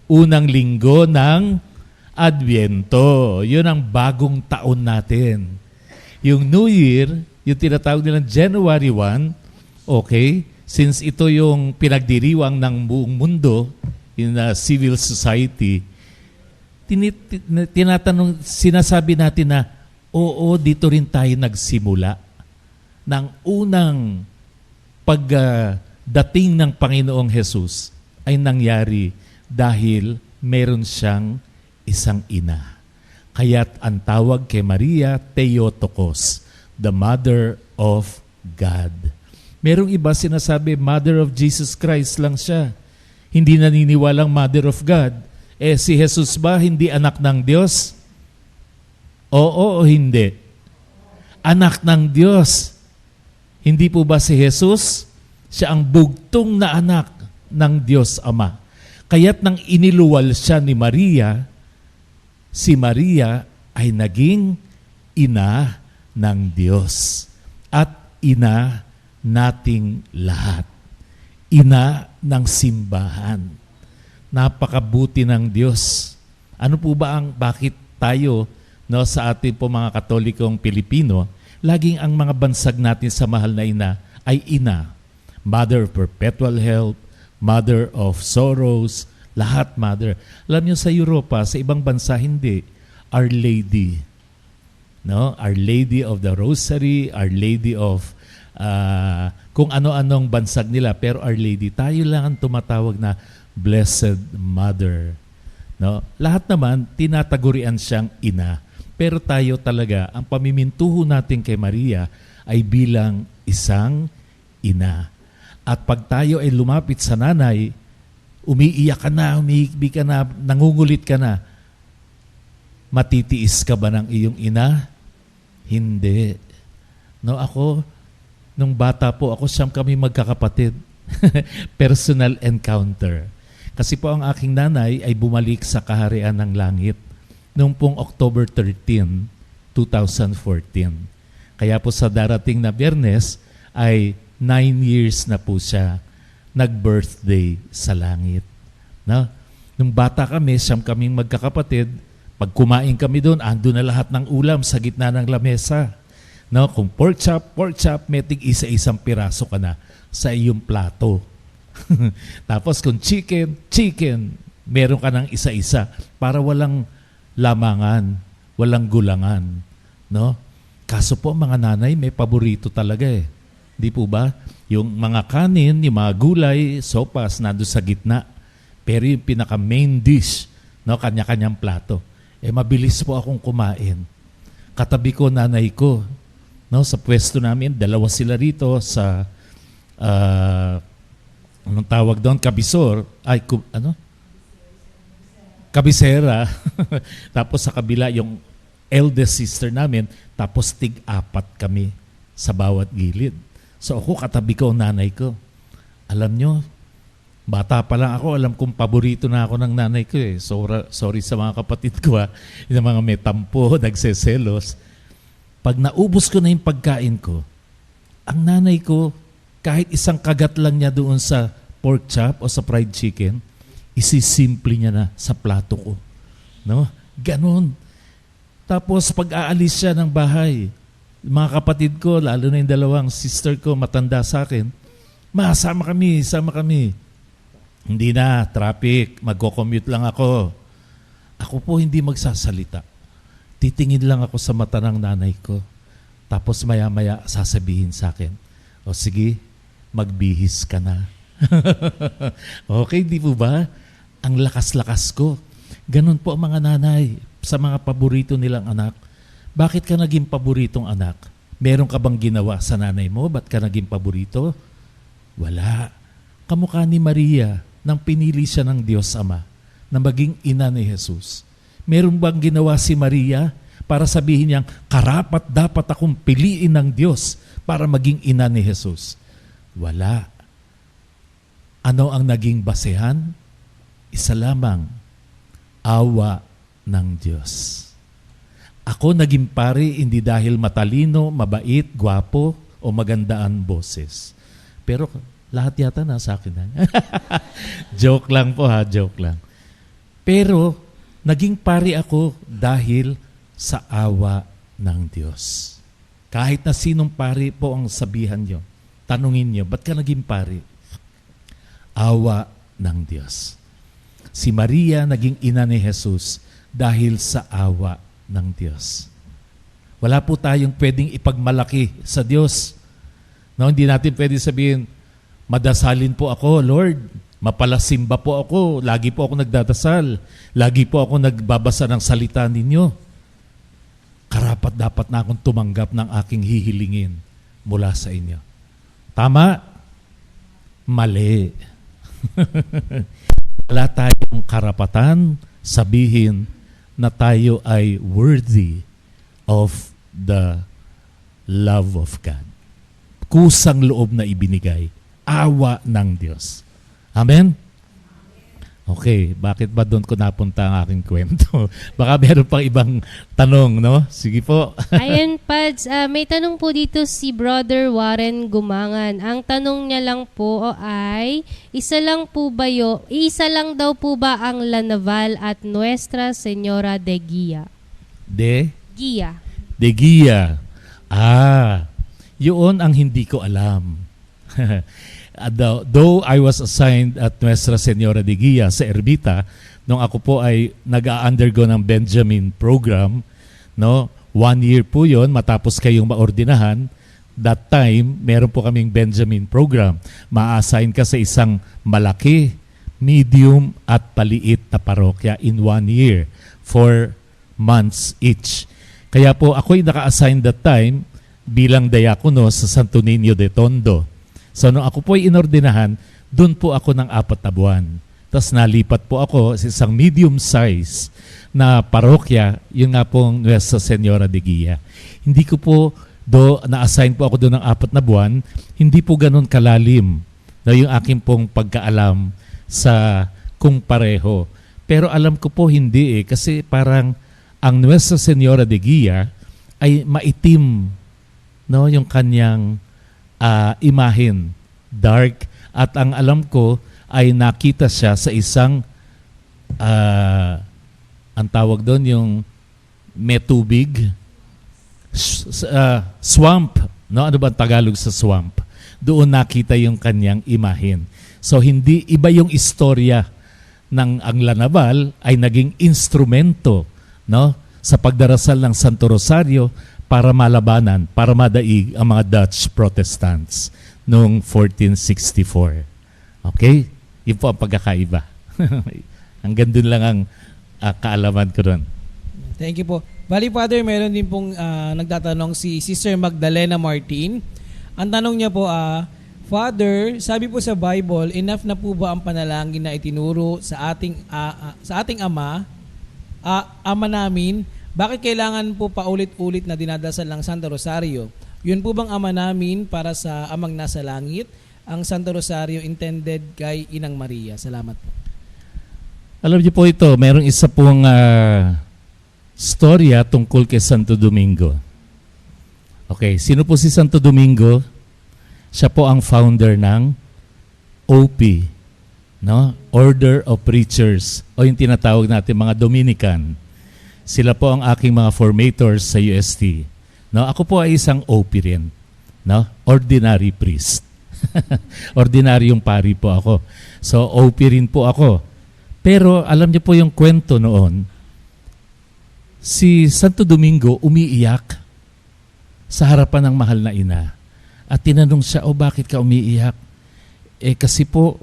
Unang linggo ng Adbyento. Yun ang bagong taon natin. Yung New Year, yung tinatawag nilang January 1, okay, since ito yung pinagdiriwang ng buong mundo in a civil society, sinasabi natin na, oo, dito rin tayo nagsimula ng unang pagdating ng Panginoong Jesus ay nangyari dahil meron siyang isang ina. Kaya't ang tawag kay Maria, Theotokos, the Mother of God. Merong iba sinasabi, Mother of Jesus Christ lang siya. Hindi naniniwalang Mother of God. Si Jesus ba hindi anak ng Diyos? Oo o hindi? Anak ng Diyos. Hindi po ba si Jesus? Siya ang bugtong na anak ng Diyos Ama. Kaya't nang iniluwal siya ni Maria, si Maria ay naging ina ng Diyos at ina nating lahat. Ina ng simbahan. Napakabuti ng Diyos. Ano po ba bakit tayo sa ating po mga Katolikong Pilipino, laging ang mga bansag natin sa mahal na ina ay ina. Mother of perpetual help, Mother of sorrows, lahat Mother. Alam niyo sa Europa, sa ibang bansa hindi. Our Lady. No? Our Lady of the Rosary, Our Lady of kung ano-anong bansag nila, pero Our Lady, tayo lang ang tumatawag na Blessed Mother. No? Lahat naman, tinatagurian siyang ina. Pero tayo talaga, ang pamimintuho natin kay Maria ay bilang isang ina. At pag tayo ay lumapit sa nanay, umiiyak ka na, umiikbi ka na, nangungulit ka na, matitiis ka ba ng iyong ina? Hindi. No, nung bata po, siyam kami magkakapatid. Personal encounter. Kasi po ang aking nanay ay bumalik sa kaharian ng langit noong pong October 13, 2014. Kaya po sa darating na Biyernes ay 9 years na po siya nag-birthday sa langit. No? Nung bata kami, siyam kaming magkakapatid, pag kumain kami doon, ando na lahat ng ulam sa gitna ng lamesa. No? Kung pork chop, may tig-isa-isang piraso ka na sa iyong plato. Tapos kung chicken, meron ka ng isa-isa para walang lamangan, walang gulangan. No? Kaso po mga nanay, may paborito talaga eh. Di po ba? Yung mga kanin, yung mga gulay, sopas, nando sa gitna. Pero yung pinaka-main dish, no, kanya-kanyang plato. Mabilis po akong kumain. Katabi ko nanay ko. No, sa pwesto namin, dalawa sila rito sa, anong tawag doon? Kabisor. Kabisera. Tapos sa kabila, yung eldest sister namin, tapos tig-apat kami sa bawat gilid. So ako, katabi ko ang nanay ko. Alam nyo, bata pa lang ako, alam kong paborito na ako ng nanay ko eh. Sorry sa mga kapatid ko yung mga may tampo, nagseselos. Pag naubos ko na yung pagkain ko, ang nanay ko, kahit isang kagat lang niya doon sa pork chop o sa fried chicken, isisimple niya na sa plato ko. No? Ganon. Tapos pag aalis siya ng bahay, mga kapatid ko, lalo na yung dalawang sister ko, matanda sa akin, sama kami. Hindi na, traffic, magko-commute lang ako. Ako po hindi magsasalita. Titingin lang ako sa mata ng nanay ko. Tapos maya-maya sasabihin sa akin, o sige, magbihis ka na. Okay, di po ba? Ang lakas-lakas ko. Ganun po ang mga nanay sa mga paborito nilang anak. Bakit ka naging paboritong anak? Meron ka bang ginawa sa nanay mo? Ba't ka naging paborito? Wala. Kamukha ni Maria nang pinili siya ng Diyos Ama na maging ina ni Jesus. Meron bang ginawa si Maria para sabihin niyang karapat dapat akong piliin ng Diyos para maging ina ni Jesus? Wala. Ano ang naging basehan? Isa lamang, awa ng Diyos. Ako naging pari hindi dahil matalino, mabait, gwapo, o maganda ang boses. Pero lahat yata nasa akin na. Joke lang po ha, joke lang. Pero naging pari ako dahil sa awa ng Diyos. Kahit na sinong pari po ang sabihan nyo, tanungin nyo, ba't ka naging pari? Awa ng Diyos. Si Maria naging ina ni Jesus dahil sa awa ng Diyos. Wala po tayong pwedeng ipagmalaki sa Diyos. No, hindi natin pwedeng sabihin, madasalin po ako, Lord. Mapalasimba po ako. Lagi po ako nagdadasal. Lagi po ako nagbabasa ng salita ninyo. Karapat dapat na akong tumanggap ng aking hihilingin mula sa inyo. Tama? Mali. Wala tayong karapatan sabihin na tayo ay worthy of the love of God. Kusang loob na ibinigay. Awa ng Diyos. Amen? Okay, bakit ba doon ko napunta ang aking kwento? Baka meron pang ibang tanong, no? Sige po. Ayan, Pads, may tanong po dito si Brother Warren Gumangan. Ang tanong niya lang po ay, isa lang daw po ba ang La Naval at Nuestra Señora de Guia? De Guia. Yun ang hindi ko alam. Though I was assigned at Nuestra Señora de Guia sa Erbita, nung ako po ay nag-undergo ng Benjamin program, no? 1 year po yun, matapos kayong maordinahan. That time, meron po kaming Benjamin program. Ma-assign ka sa isang malaki, medium, at paliit na parokya in 1 year, 4 months each. Kaya po ako'y naka-assign that time bilang diakono sa Santo Niño de Tondo. So nung ako po ay inordinahan, doon po ako ng 4 na buwan. Tapos nalipat po ako sa isang medium size na parokya, yun nga pong Nuestra Señora de Guia. Hindi ko po, na-assign po ako doon ng 4 na buwan, hindi po ganun kalalim na yung aking pong pagkaalam sa kung pareho. Pero alam ko po hindi kasi parang ang Nuestra Señora de Guia ay maitim, no, yung kanyang imahin, dark, at ang alam ko ay nakita siya sa isang ang tawag doon yung may tubig, swamp, no? Ano ba ang Tagalog sa swamp? Doon nakita yung kanyang imahin. So hindi iba yung istorya ng ang La Naval ay naging instrumento, no, sa pagdarasal ng Santo Rosario para malabanan, para madaig ang mga Dutch Protestants noong 1464. Okay? Yun po ang pagkakaiba. Hanggang dun lang ang kaalaman ko doon. Thank you po. Bali, Father, meron din pong nagtatanong si Sister Magdalena Martin. Ang tanong niya po, Father, sabi po sa Bible, enough na po ba ang panalangin na itinuro sa ating Ama, Ama namin? Bakit kailangan po paulit-ulit na dinadasal ng Santo Rosario? Yun po bang Ama namin para sa Amang nasa langit? Ang Santo Rosario intended kay Inang Maria. Salamat po. Alam niyo po ito, merong isa pong storya tungkol kay Santo Domingo. Okay, sino po si Santo Domingo? Siya po ang founder ng OP, no? Order of Preachers, o yung tinatawag natin mga Dominican. Sila po ang aking mga formators sa UST. No, ako po ay isang OP rin, no? Ordinary priest. Ordinaryong pari po ako. So OP rin po ako. Pero alam niyo po yung kwento noon, si Santo Domingo umiiyak sa harapan ng mahal na ina. At tinanong siya, bakit ka umiiyak? Kasi po,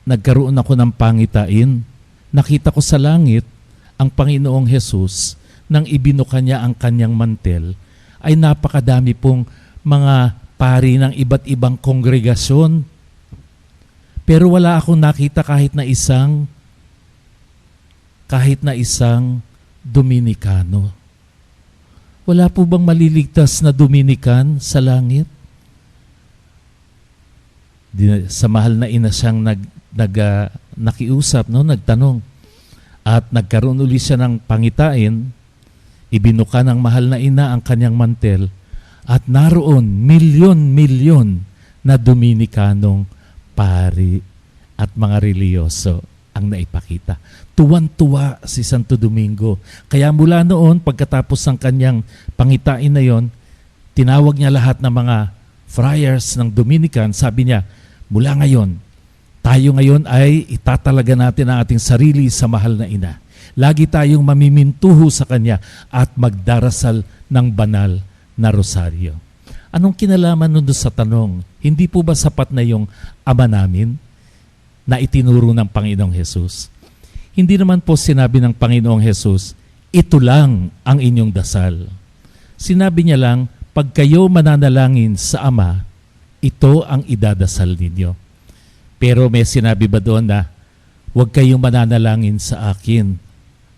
nagkaroon ako ng pangitain. Nakita ko sa langit ang Panginoong Hesus nang ibinuka niya ang kanyang mantel, ay napakadami pong mga pari ng iba't ibang kongregasyon. Pero wala akong nakita kahit na isang Dominikano. Wala po bang maliligtas na Dominican sa langit? Sa mahal na ina siyang nakiusap, nagtanong. At nagkaroon uli siya ng pangitain, ibinuka ng mahal na ina ang kanyang mantel, at naroon milyon-milyon na Dominikanong pari at mga reliyoso ang naipakita. Tuwan-tuwa si Santo Domingo. Kaya mula noon, pagkatapos ng kanyang pangitain na yon, tinawag niya lahat ng mga friars ng Dominican. Sabi niya, mula ngayon, tayo ngayon ay itatalaga natin ang ating sarili sa mahal na ina. Lagi tayong mamimintuho sa kanya at magdarasal ng banal na rosaryo. Anong kinalaman nun sa tanong? Hindi po ba sapat na yung Ama namin na itinuro ng Panginoong Hesus? Hindi naman po sinabi ng Panginoong Hesus, ito lang ang inyong dasal. Sinabi niya lang, pag kayo mananalangin sa Ama, ito ang idadasal ninyo. Pero may sinabi ba doon na, huwag kayong mananalangin sa akin?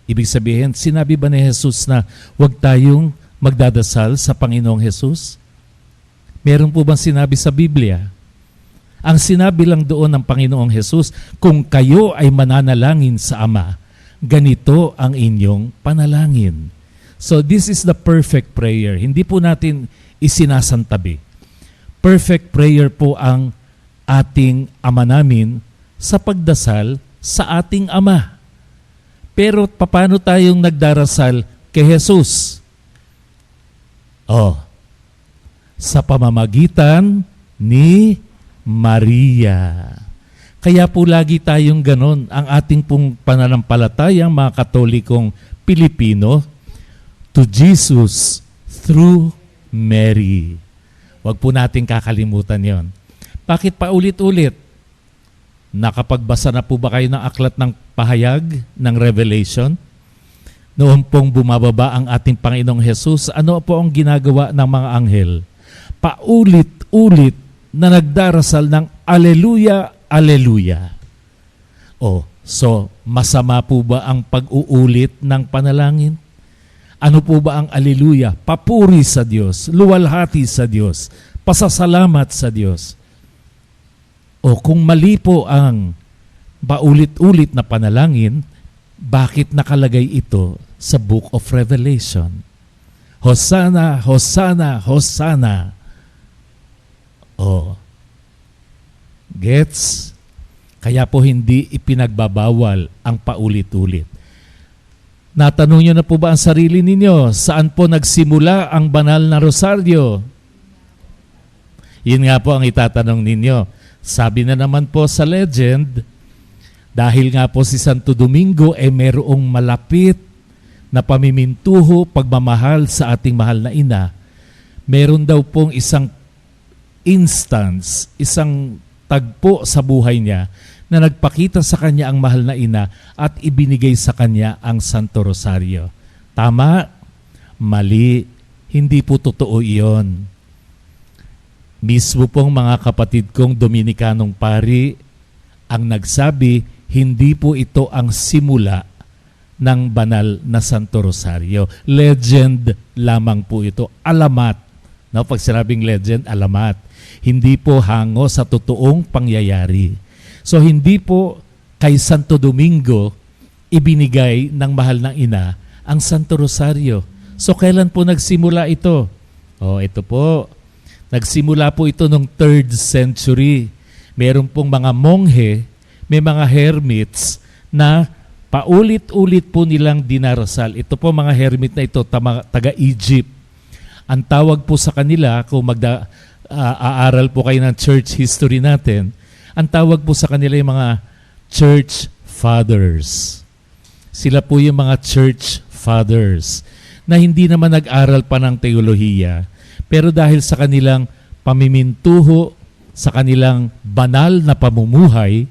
Ibig sabihin, sinabi ba ni Jesus na huwag tayong magdadasal sa Panginoong Hesus? Meron po bang sinabi sa Biblia? Ang sinabi lang doon ng Panginoong Hesus, kung kayo ay mananalangin sa Ama, ganito ang inyong panalangin. So this is the perfect prayer. Hindi po natin isinasantabi. Perfect prayer po ang ating Ama namin sa pagdasal sa ating Ama. Pero paano tayong nagdarasal kay Jesus? Sa pamamagitan ni Maria. Kaya po lagi tayong ganon. Ang ating pong pananampalatayang mga Katolikong Pilipino, to Jesus through Mary. Huwag po natin kakalimutan yon. Bakit pa ulit-ulit? Nakapagbasa na po ba kayo ng aklat ng pahayag ng Revelation? Noon pong bumababa ang ating Panginoong Hesus, ano po ang ginagawa ng mga anghel? Paulit-ulit na nagdarasal ng Alleluia, Alleluia. So masama po ba ang pag-uulit ng panalangin? Ano po ba ang Alleluia? Papuri sa Diyos, luwalhati sa Diyos, pasasalamat sa Diyos. Kung mali po ang paulit-ulit na panalangin, bakit nakalagay ito sa Book of Revelation? Hosanna, Hosanna, Hosanna. Gets? Kaya po hindi ipinagbabawal ang paulit-ulit. Natanong nyo na po ba ang sarili ninyo? Saan po nagsimula ang banal na rosaryo? Yun nga po ang itatanong ninyo. Sabi na naman po sa legend, dahil nga po si Santo Domingo mayroong malapit na pamimintuho, pagmamahal sa ating mahal na ina, meron daw pong isang instance, isang tagpo sa buhay niya na nagpakita sa kanya ang mahal na ina at ibinigay sa kanya ang Santo Rosario. Tama? Mali. Hindi po totoo iyon. Mismo pong mga kapatid kong Dominikanong pari ang nagsabi, hindi po ito ang simula ng banal na Santo Rosario. Legend lamang po ito. Alamat. Pag sinabing legend, alamat. Hindi po hango sa totoong pangyayari. So hindi po kay Santo Domingo ibinigay ng mahal ng ina ang Santo Rosario. So kailan po nagsimula ito? Ito po. Nagsimula po ito noong 3rd century. Meron pong mga monghe, may mga hermits na paulit-ulit po nilang dinarasal. Ito po mga hermit na ito, taga-Egypt. Ang tawag po sa kanila, kung aaral po kayo ng church history natin, ang tawag po sa kanila yung mga church fathers. Sila po yung mga church fathers. na hindi naman nag-aral pa ng teolohiya, pero dahil sa kanilang pamimintuho, sa kanilang banal na pamumuhay,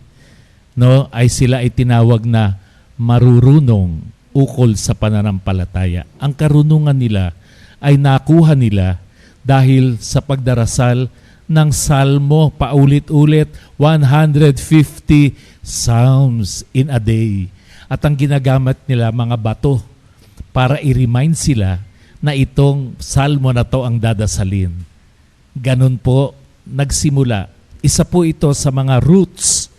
no, ay sila ay tinawag na marurunong ukol sa pananampalataya. Ang karunungan nila ay nakuha nila dahil sa pagdarasal ng salmo paulit-ulit, 150 psalms in a day. At ang ginagamit nila mga bato para i-remind sila na itong salmo na to ang dadasalin. Ganun po nagsimula. Isa po ito sa mga roots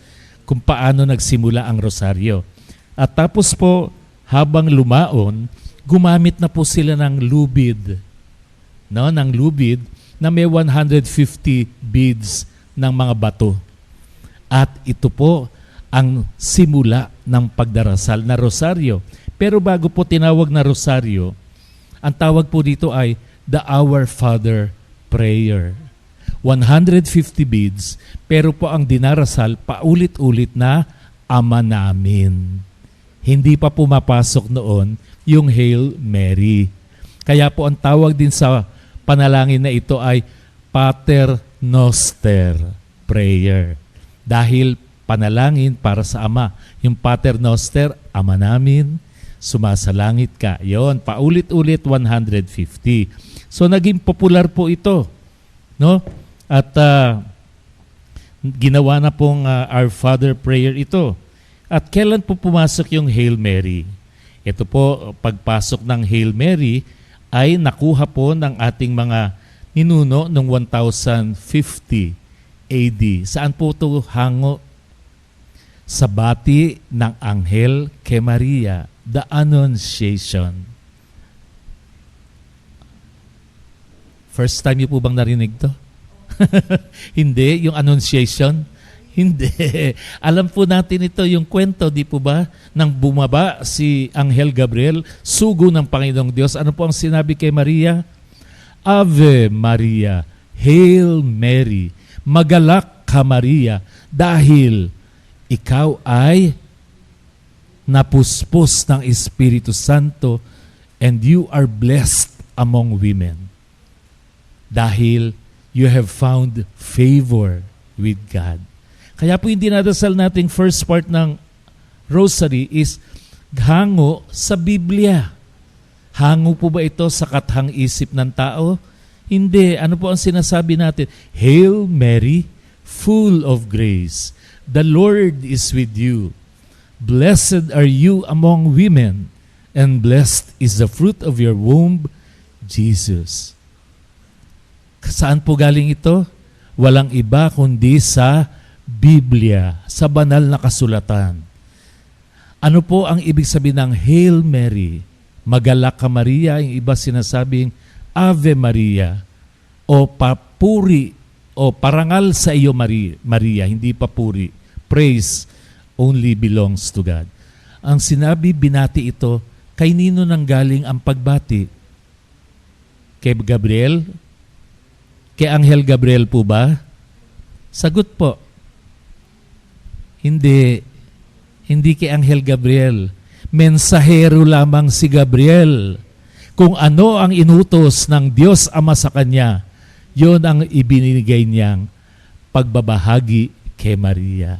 kung paano nagsimula ang rosaryo. At tapos po, habang lumaon, gumamit na po sila ng lubid. No? Ng lubid na may 150 beads ng mga bato. At ito po ang simula ng pagdarasal na rosaryo. Pero bago po tinawag na rosaryo, ang tawag po dito ay the Our Father Prayer. 150 beads, pero po ang dinarasal paulit-ulit na Ama Namin. Hindi pa pumapasok noon yung Hail Mary. Kaya po ang tawag din sa panalangin na ito ay Pater Noster Prayer. Dahil panalangin para sa Ama. Yung Pater Noster, Ama Namin, sumasalangit ka. Yon, paulit-ulit 150. So naging popular po ito, no? At ginawa na pong Our Father Prayer ito. At kailan po pumasok yung Hail Mary? Ito po, pagpasok ng Hail Mary ay nakuha po ng ating mga ninuno noong 1050 AD. Saan po ito hango? Sa bati ng anghel kay Maria, the Annunciation. First time niyo po bang narinig to? Hindi, yung Annunciation? Hindi. Alam po natin ito, yung kwento, di po ba? Nang bumaba si Anghel Gabriel, sugo ng Panginoong Diyos. Ano po ang sinabi kay Maria? Ave Maria, Hail Mary, magalak ka Maria, dahil ikaw ay napuspos ng Espiritu Santo and you are blessed among women. Dahil you have found favor with God. Kaya po yung dinadasal nating first part ng rosary is hango sa Biblia. Hango po ba ito sa kathang isip ng tao? Hindi. Ano po ang sinasabi natin? Hail Mary, full of grace. The Lord is with you. Blessed are you among women, and blessed is the fruit of your womb, Jesus. Saan po galing ito? Walang iba kundi sa Biblia, sa banal na kasulatan. Ano po ang ibig sabihin ng Hail Mary? Magalak ka Maria, yung iba sinasabing Ave Maria, o papuri, o parangal sa iyo Maria, hindi papuri. Praise only belongs to God. Ang sinabi, binati ito, kay nino nang galing ang pagbati? Kay Gabriel? Kay Anghel Gabriel po ba? Sagot po. Hindi. Hindi kay Anghel Gabriel. Mensahero lamang si Gabriel. Kung ano ang inutos ng Diyos Ama sa kanya, yon ang ibinigay niyang pagbabahagi kay Maria.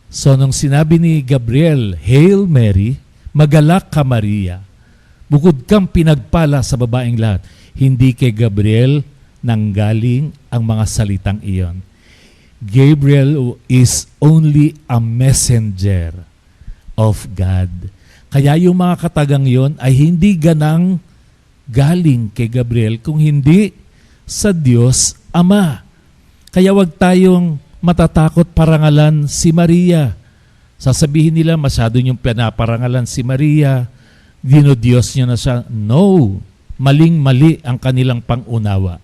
So nung sinabi ni Gabriel, Hail Mary, magalak ka Maria, bukod kang pinagpala sa babaeng lahat, hindi kay Gabriel nanggaling ang mga salitang iyon. Gabriel is only a messenger of God. Kaya yung mga katagang yon ay hindi ganang galing kay Gabriel kung hindi sa Diyos Ama. Kaya wag tayong matatakot parangalan si Maria. Sasabihin nila masyado niyong pinaparangalan si Maria, dinodiyos niyo na siya. No, maling-mali ang kanilang pangunawa.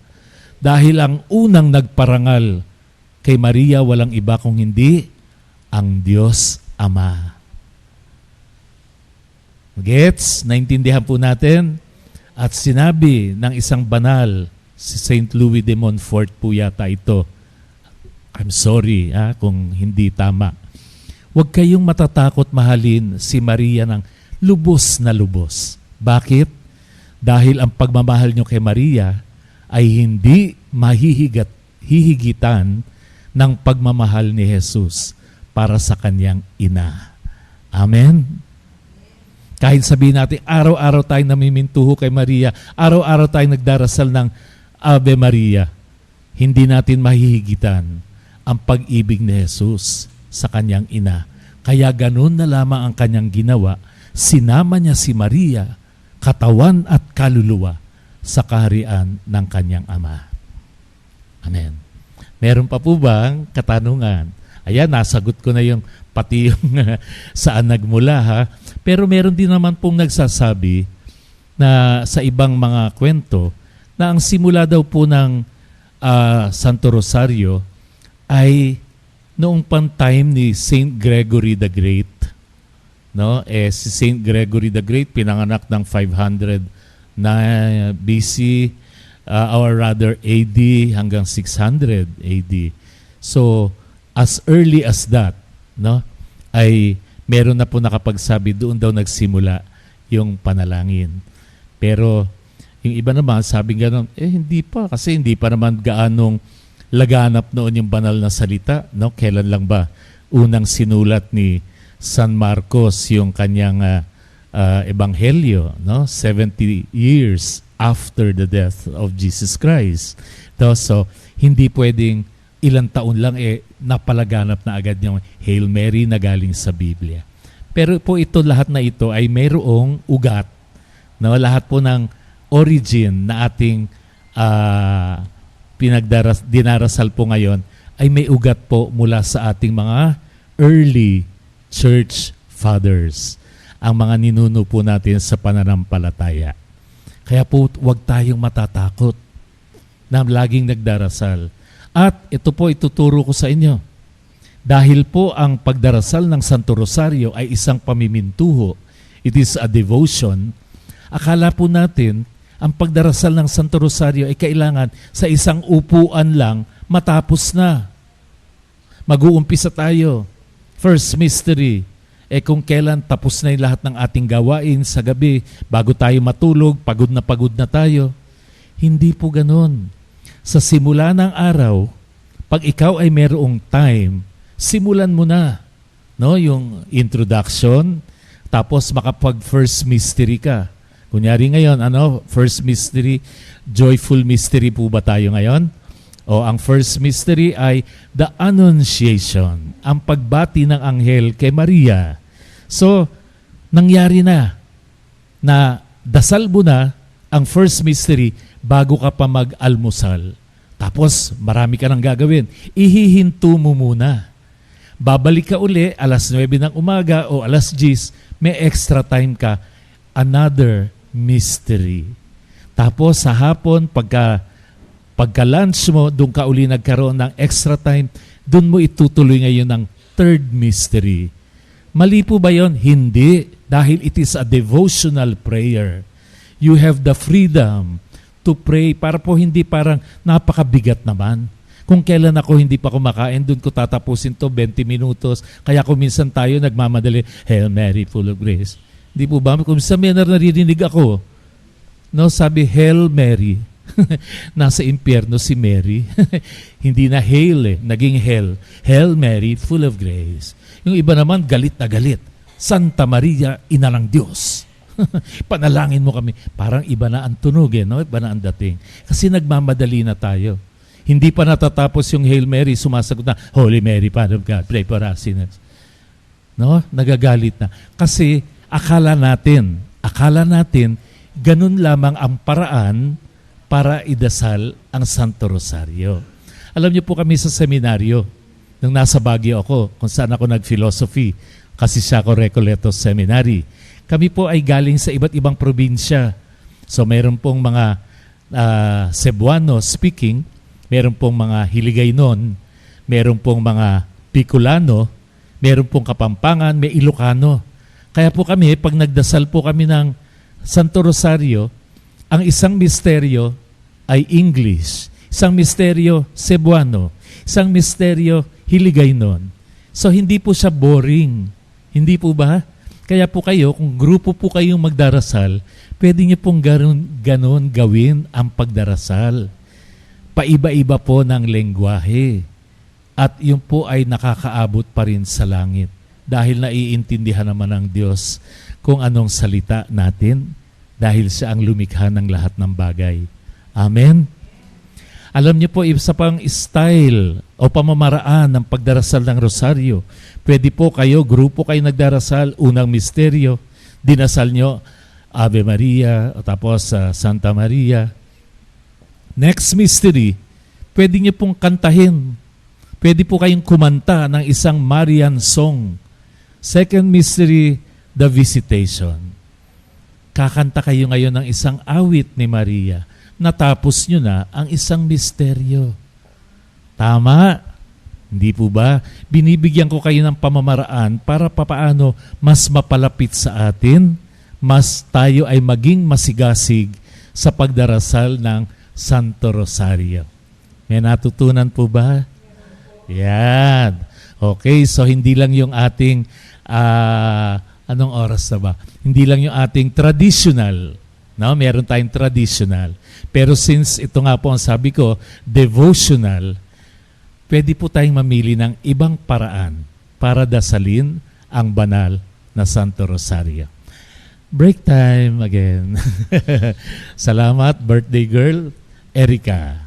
Dahil ang unang nagparangal kay Maria walang iba kung hindi ang Diyos Ama. Gets? Naintindihan po natin? At sinabi ng isang banal, si St. Louis de Montfort po yata ito. I'm sorry kung hindi tama. Huwag kayong matatakot mahalin si Maria ng lubos na lubos. Bakit? Dahil ang pagmamahal nyo kay Maria ay hindi hihigitan ng pagmamahal ni Jesus para sa kanyang ina. Amen? Kahit sabihin natin, araw-araw tayong namimintuho kay Maria, araw-araw tayong nagdarasal ng Ave Maria, hindi natin mahihigitan ang pag-ibig ni Jesus sa kanyang ina. Kaya ganun na lamang ang kanyang ginawa. Sinama niya si Maria, katawan at kaluluwa, sa kaharian ng kanyang ama. Amen. Meron pa po bang katanungan? Ayan, nasagot ko na yung pati yung saan nagmula ha. Pero meron din naman pong nagsasabi na sa ibang mga kwento na ang simula daw po ng Santo Rosario ay noong time ni Saint Gregory the Great. No? Si Saint Gregory the Great pinanganak ng 500 na BC or rather AD hanggang 600 AD. So as early as that, no, ay meron na po nakapagsabi doon daw nagsimula yung panalangin. Pero yung iba naman sabi gano'n, hindi pa kasi hindi pa naman gaanong laganap noon yung banal na salita, no? Kailan lang ba unang sinulat ni San Marcos yung kanyang ebanghelyo, no? 70 years after the death of Jesus Christ. So hindi pwedeng ilang taon lang napalaganap na agad yung Hail Mary na galing sa Biblia. Pero po lahat na ito ay mayroong ugat, no? Lahat po ng origin na ating dinarasal po ngayon ay may ugat po mula sa ating mga early church fathers, ang mga ninuno po natin sa pananampalataya. Kaya po huwag tayong matatakot na laging nagdarasal. At ito po ituturo ko sa inyo. Dahil po ang pagdarasal ng Santo Rosario ay isang pamimintuho, it is a devotion, akala po natin ang pagdarasal ng Santo Rosario ay kailangan sa isang upuan lang matapos na. Mag-uumpisa tayo. First mystery. Kung kailan tapos na yung lahat ng ating gawain sa gabi, bago tayo matulog, pagod na tayo. Hindi po ganun. Sa simula ng araw, pag ikaw ay merong time, simulan mo na, no? Yung introduction, tapos makapag first mystery ka. Kunyari ngayon, first mystery, joyful mystery po ba tayo ngayon? O ang first mystery ay the Annunciation, ang pagbati ng anghel kay Maria. So, nangyari na dasal mo na ang first mystery bago ka pa mag-almusal. Tapos, marami ka nang gagawin. Ihihinto mo muna. Babalik ka uli, alas 9 ng umaga o alas 10, may extra time ka, another mystery. Tapos sa hapon, pagka-lunch mo, doon ka uli nagkaroon ng extra time, doon mo itutuloy ngayon ng third mystery. Mali po ba yun? Hindi. Dahil it is a devotional prayer. You have the freedom to pray para po hindi parang napakabigat naman. Kung kailan ako hindi pa kumakain, doon ko tatapusin to 20 minutos. Kaya kung minsan tayo nagmamadali, Hail Mary, full of grace. Di po ba? Kung minsan may naririnig ako, no, sabi, Hail Mary. Nasa impyerno si Mary. Hindi na hail naging hell. Hail Mary, full of grace. Yung iba naman, galit na galit. Santa Maria, ina ng Diyos. Panalangin mo kami. Parang iba na ang tunog, no? Iba na ang dating. Kasi nagmamadali na tayo. Hindi pa natatapos yung Hail Mary, sumasagot na, Holy Mary, Mother of God, pray for us sinners. No? Nagagalit na. Kasi akala natin, ganun lamang ang paraan para idasal ang Santo Rosario. Alam niyo po kami sa seminaryo, nung nasa Baguio ako, kung saan ako nag-philosophy, kasi siya ako Recoletos Seminary. Kami po ay galing sa iba't ibang probinsya. So mayroon pong mga Cebuano speaking, mayroon pong mga Hiligaynon, mayroon pong mga Bicolano, mayroon pong Kapampangan, may Ilocano. Kaya po kami, pag nagdasal po kami ng Santo Rosario, ang isang misteryo ay English, isang misteryo Cebuano, isang misteryo Hiligaynon. So hindi po siya boring. Hindi po ba? Kaya po kayo, kung grupo po kayong magdarasal, pwede niyo pong ganun gawin ang pagdarasal. Paiba-iba po ng lengguwahe. At yun po ay nakakaabot pa rin sa langit. Dahil naiintindihan naman ng Diyos kung anong salita natin. Dahil siya ang lumikha ng lahat ng bagay. Amen? Alam niyo po, isa pang style o pamamaraan ng pagdarasal ng rosaryo. Pwede po kayo, grupo kayo nagdarasal, unang misteryo, dinasal niyo Ave Maria, o tapos Santa Maria. Next mystery, pwede niyo pong kantahin. Pwede po kayong kumanta ng isang Marian song. Second mystery, the Visitation. Kakanta kayo ngayon ng isang awit ni Maria. Natapos nyo na ang isang misteryo. Tama? Hindi po ba? Binibigyan ko kayo ng pamamaraan para papaano mas mapalapit sa atin, mas tayo ay maging masigasig sa pagdarasal ng Santo Rosario. May natutunan po ba? Yan. Okay, so hindi lang yung ating, anong oras na ba? Hindi lang yung ating traditional. No? Meron tayong traditional. Pero since ito nga po ang sabi ko, devotional, pwede po tayong mamili ng ibang paraan para dasalin ang banal na Santo Rosario. Break time again. Salamat, birthday girl, Erica.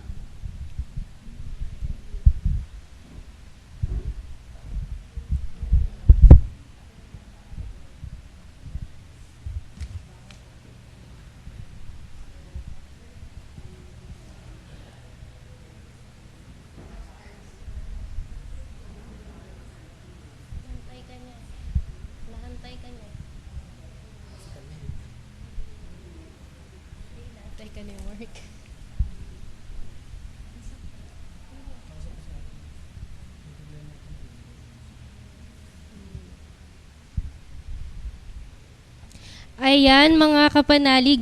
Ayan, mga kapanalig,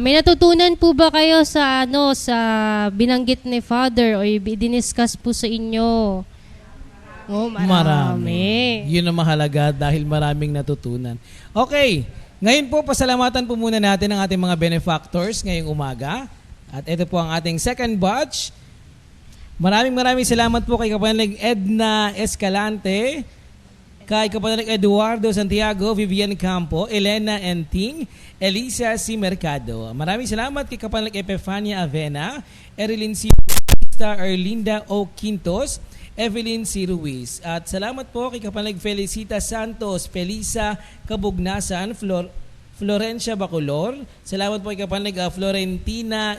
may natutunan po ba kayo sa sa binanggit ni Father o diniscuss po sa inyo? Oh, marami. Yun ang mahalaga dahil maraming natutunan. Okay, ngayon po pasalamatan po muna natin ang ating mga benefactors ngayong umaga. At ito po ang ating second batch. Maraming salamat po kay Kapanalig Edna Escalante, kay Kapanalig Eduardo Santiago, Vivian Campo, Elena Enting, Elisa C. Mercado. Maraming salamat kay Kapanalig Epifania Avena, Erilyn C. Erlinda O. Quintos, Evelyn C. Ruiz. At salamat po kay Kapanalig Felicita Santos, Felisa Kabugnasan, Florencia Bacolor. Salamat po kay Kapanalig Florentina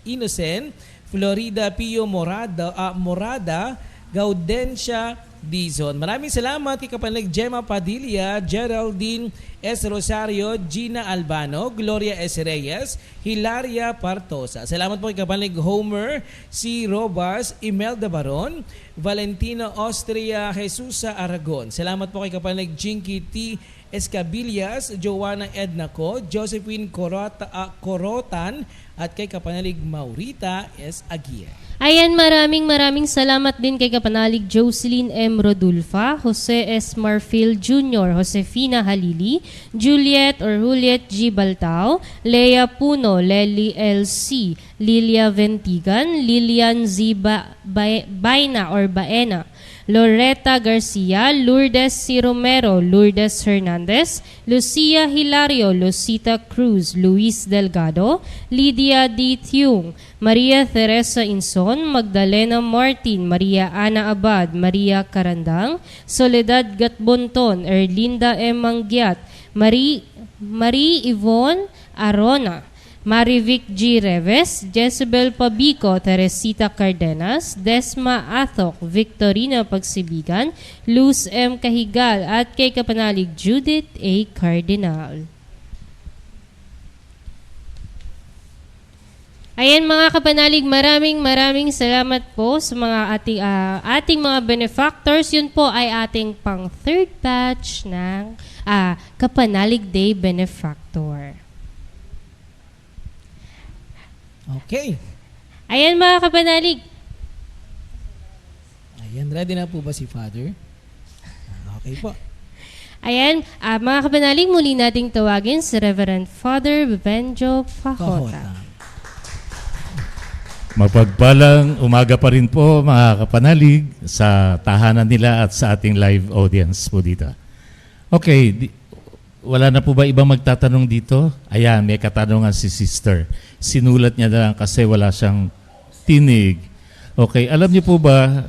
Innocent, Florida Pio Morada, Gaudencia Dizon. Maraming salamat kay Kapanalig Gemma Padilla, Geraldine S. Rosario, Gina Albano, Gloria S. Reyes, Hilaria Partosa. Salamat po kay Kapanalig Homer C. Robas, Imelda Baron, Valentina Austria, Jesusa Aragon. Salamat po kay Kapanalig Jinky T. Escabillas, Joanna Ednaco, Josephine Corotan, at kay Kapanalig Maurita S. Aguirre. Ayan, maraming salamat din kay Kapanalig Jocelyn M. Rodulfa, Jose S. Marfil Jr., Josefina Halili, Juliet G. Baltao, Lea Puno, Lely L.C., Lilia Ventigan, Lilian Z. Baena, Loretta Garcia, Lourdes C. Romero, Lourdes Hernandez, Lucia Hilario, Lucita Cruz, Luis Delgado, Lydia D. Thiung, Maria Teresa Inson, Magdalena Martin, Maria Ana Abad, Maria Carandang, Soledad Gatbonton, Erlinda M. Manggiat, Marie Yvonne Arona, Marivic G. Reves, Jezebel Pabico, Teresita Cardenas, Desma Athok, Victorina Pagsibigan, Luz M. Kahigal, at kay Kapanalig Judith A. Cardinal. Ayan, mga kapanalig, maraming salamat po sa mga ating mga benefactors. Yun po ay ating pang third batch ng Kapanalig Day Benefactor. Okay. Ayan, mga kapanalig. Ayan, ready na po ba si Father? Okay po. Ayan, mga kapanalig, muli nating tawagin si Reverend Father Benjo Pahota. Kahota. Mapagpalang umaga pa rin po mga kapanalig sa tahanan nila at sa ating live audience po dito. Okay, wala na po ba ibang magtatanong dito? Ayan, may katanungan si sister. Sinulat niya na lang kasi wala siyang tinig. Okay, alam niyo po ba,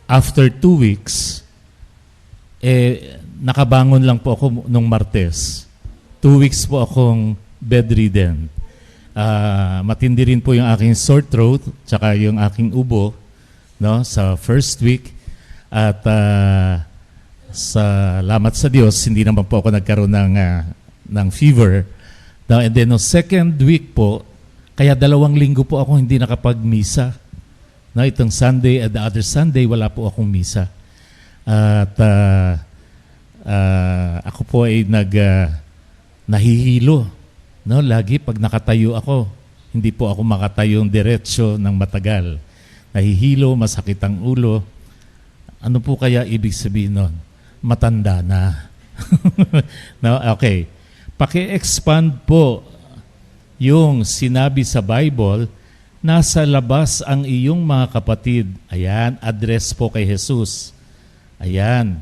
after 2 weeks, nakabangon lang po ako nung Martes. 2 weeks po akong bedridden. Matindi rin po yung aking sore throat tsaka yung aking ubo, no, sa first week. At salamat sa Diyos, hindi naman po ako nagkaroon ng fever. No, and then no second week po, kaya 2 linggo po ako hindi nakapag-misa. No, itong Sunday at the other Sunday, wala po akong misa. At ako po ay nahihilo. No, lagi pag nakatayo ako, hindi po ako makatayong diretsyo ng matagal. Nahihilo, masakit ang ulo. Ano po kaya ibig sabihin nun? Matanda na. No, okay. Paki-expand po yung sinabi sa Bible, nasa labas ang iyong mga kapatid. Ayan, address po kay Jesus. Ayan.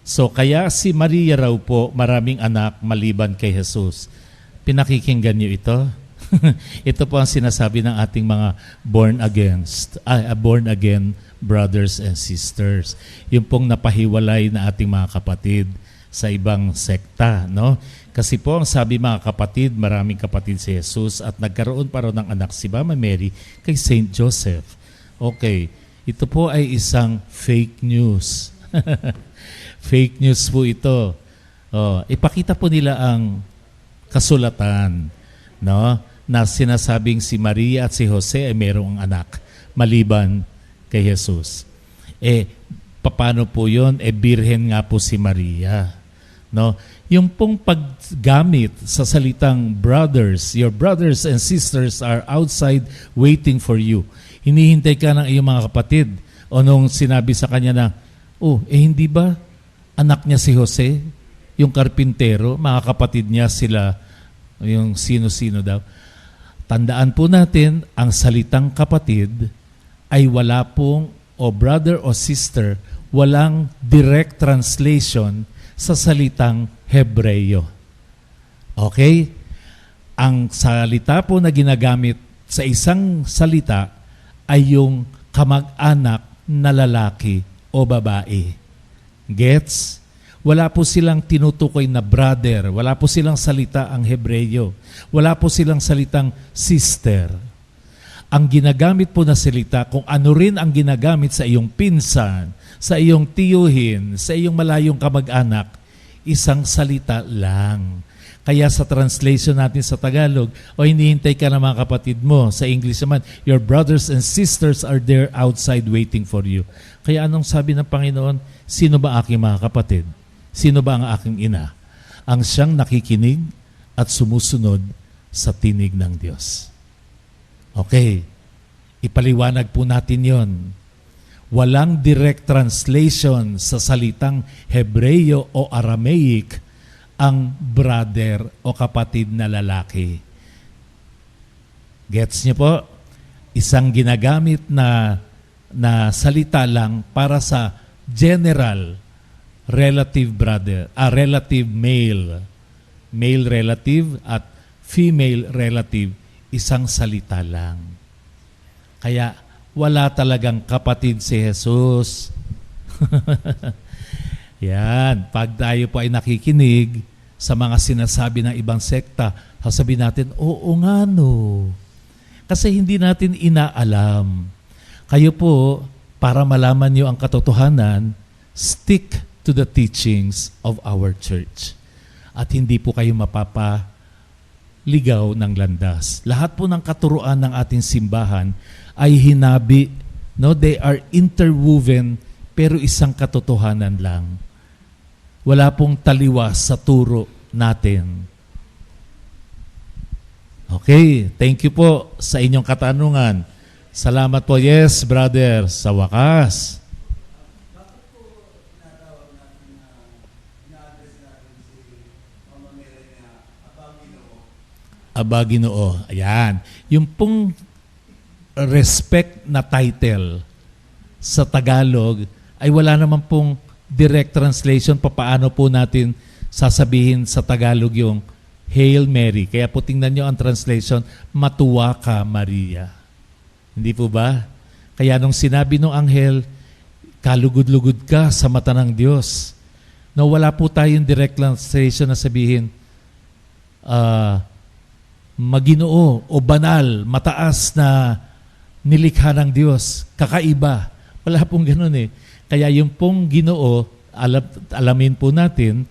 So kaya si Maria raw po maraming anak maliban kay Jesus. Pinakikinggan niyo ito? Ito po ang sinasabi ng ating mga born again brothers and sisters. Yung pong napahiwalay na ating mga kapatid sa ibang sekta, no? Kasi po ang sabi mga kapatid, maraming kapatid si Jesus at nagkaroon pa raw ng anak si Mama Mary kay Saint Joseph. Okay, ito po ay isang fake news. Fake news po ito. Ipakita po nila ang kasulatan, no, na sinasabing si Maria at si Jose ay mayroong anak maliban kay Jesus. Paano po yun? Birhen nga po si Maria. No? Yung pong paggamit sa salitang brothers, your brothers and sisters are outside waiting for you. Hinihintay ka ng iyong mga kapatid. O nung sinabi sa kanya na, hindi ba anak niya si Jose? Yung karpintero, mga kapatid niya sila, yung sino-sino daw. Tandaan po natin, ang salitang kapatid ay wala pong, o brother o sister, walang direct translation sa salitang Hebreyo. Okay? Ang salita po na ginagamit sa isang salita ay yung kamag-anak na lalaki o babae. Gets? Wala po silang tinutukoy na brother. Wala po silang salita ang Hebreyo. Wala po silang salitang sister. Ang ginagamit po na salita, kung ano rin ang ginagamit sa iyong pinsan, sa iyong tiyuhin, sa iyong malayong kamag-anak, isang salita lang. Kaya sa translation natin sa Tagalog, hinihintay ka ng mga kapatid mo. Sa English naman, your brothers and sisters are there outside waiting for you. Kaya anong sabi ng Panginoon? Sino ba aking mga kapatid? Sino ba ang aking ina? Ang siyang nakikinig at sumusunod sa tinig ng Diyos. Okay, ipaliwanag po natin yon. Walang direct translation sa salitang Hebreyo o Aramaic ang brother o kapatid na lalaki. Gets niyo po? Isang ginagamit na salita lang para sa general relative brother, relative male relative at female relative, isang salita lang. Kaya wala talagang kapatid si Jesus. Yan, pag tayo po ay nakikinig sa mga sinasabi ng ibang sekta, sasabihin natin, oo nga no. Kasi hindi natin inaalam. Kayo po, para malaman nyo ang katotohanan, stick to the teachings of our church. At hindi po kayo mapapaligaw ng landas. Lahat po ng katuruan ng ating simbahan ay hinabi, no? They are interwoven, pero isang katotohanan lang. Wala pong taliwas sa turo natin. Okay, thank you po sa inyong katanungan. Salamat po, yes, brother, sa wakas. Aba Ginoo. Ayan. Yung pong respect na title sa Tagalog ay wala naman pong direct translation paano po natin sasabihin sa Tagalog yung Hail Mary. Kaya po tingnan nyo ang translation, matuwa ka Maria. Hindi po ba? Kaya nung sinabi ng anghel, kalugod-lugod ka sa mata ng Diyos. No, wala po tayong direct translation na sabihin, Maginoo o banal, mataas na nilikha ng Diyos, kakaiba. Wala pong ganun eh. Kaya yung pong Ginoo, alamin po natin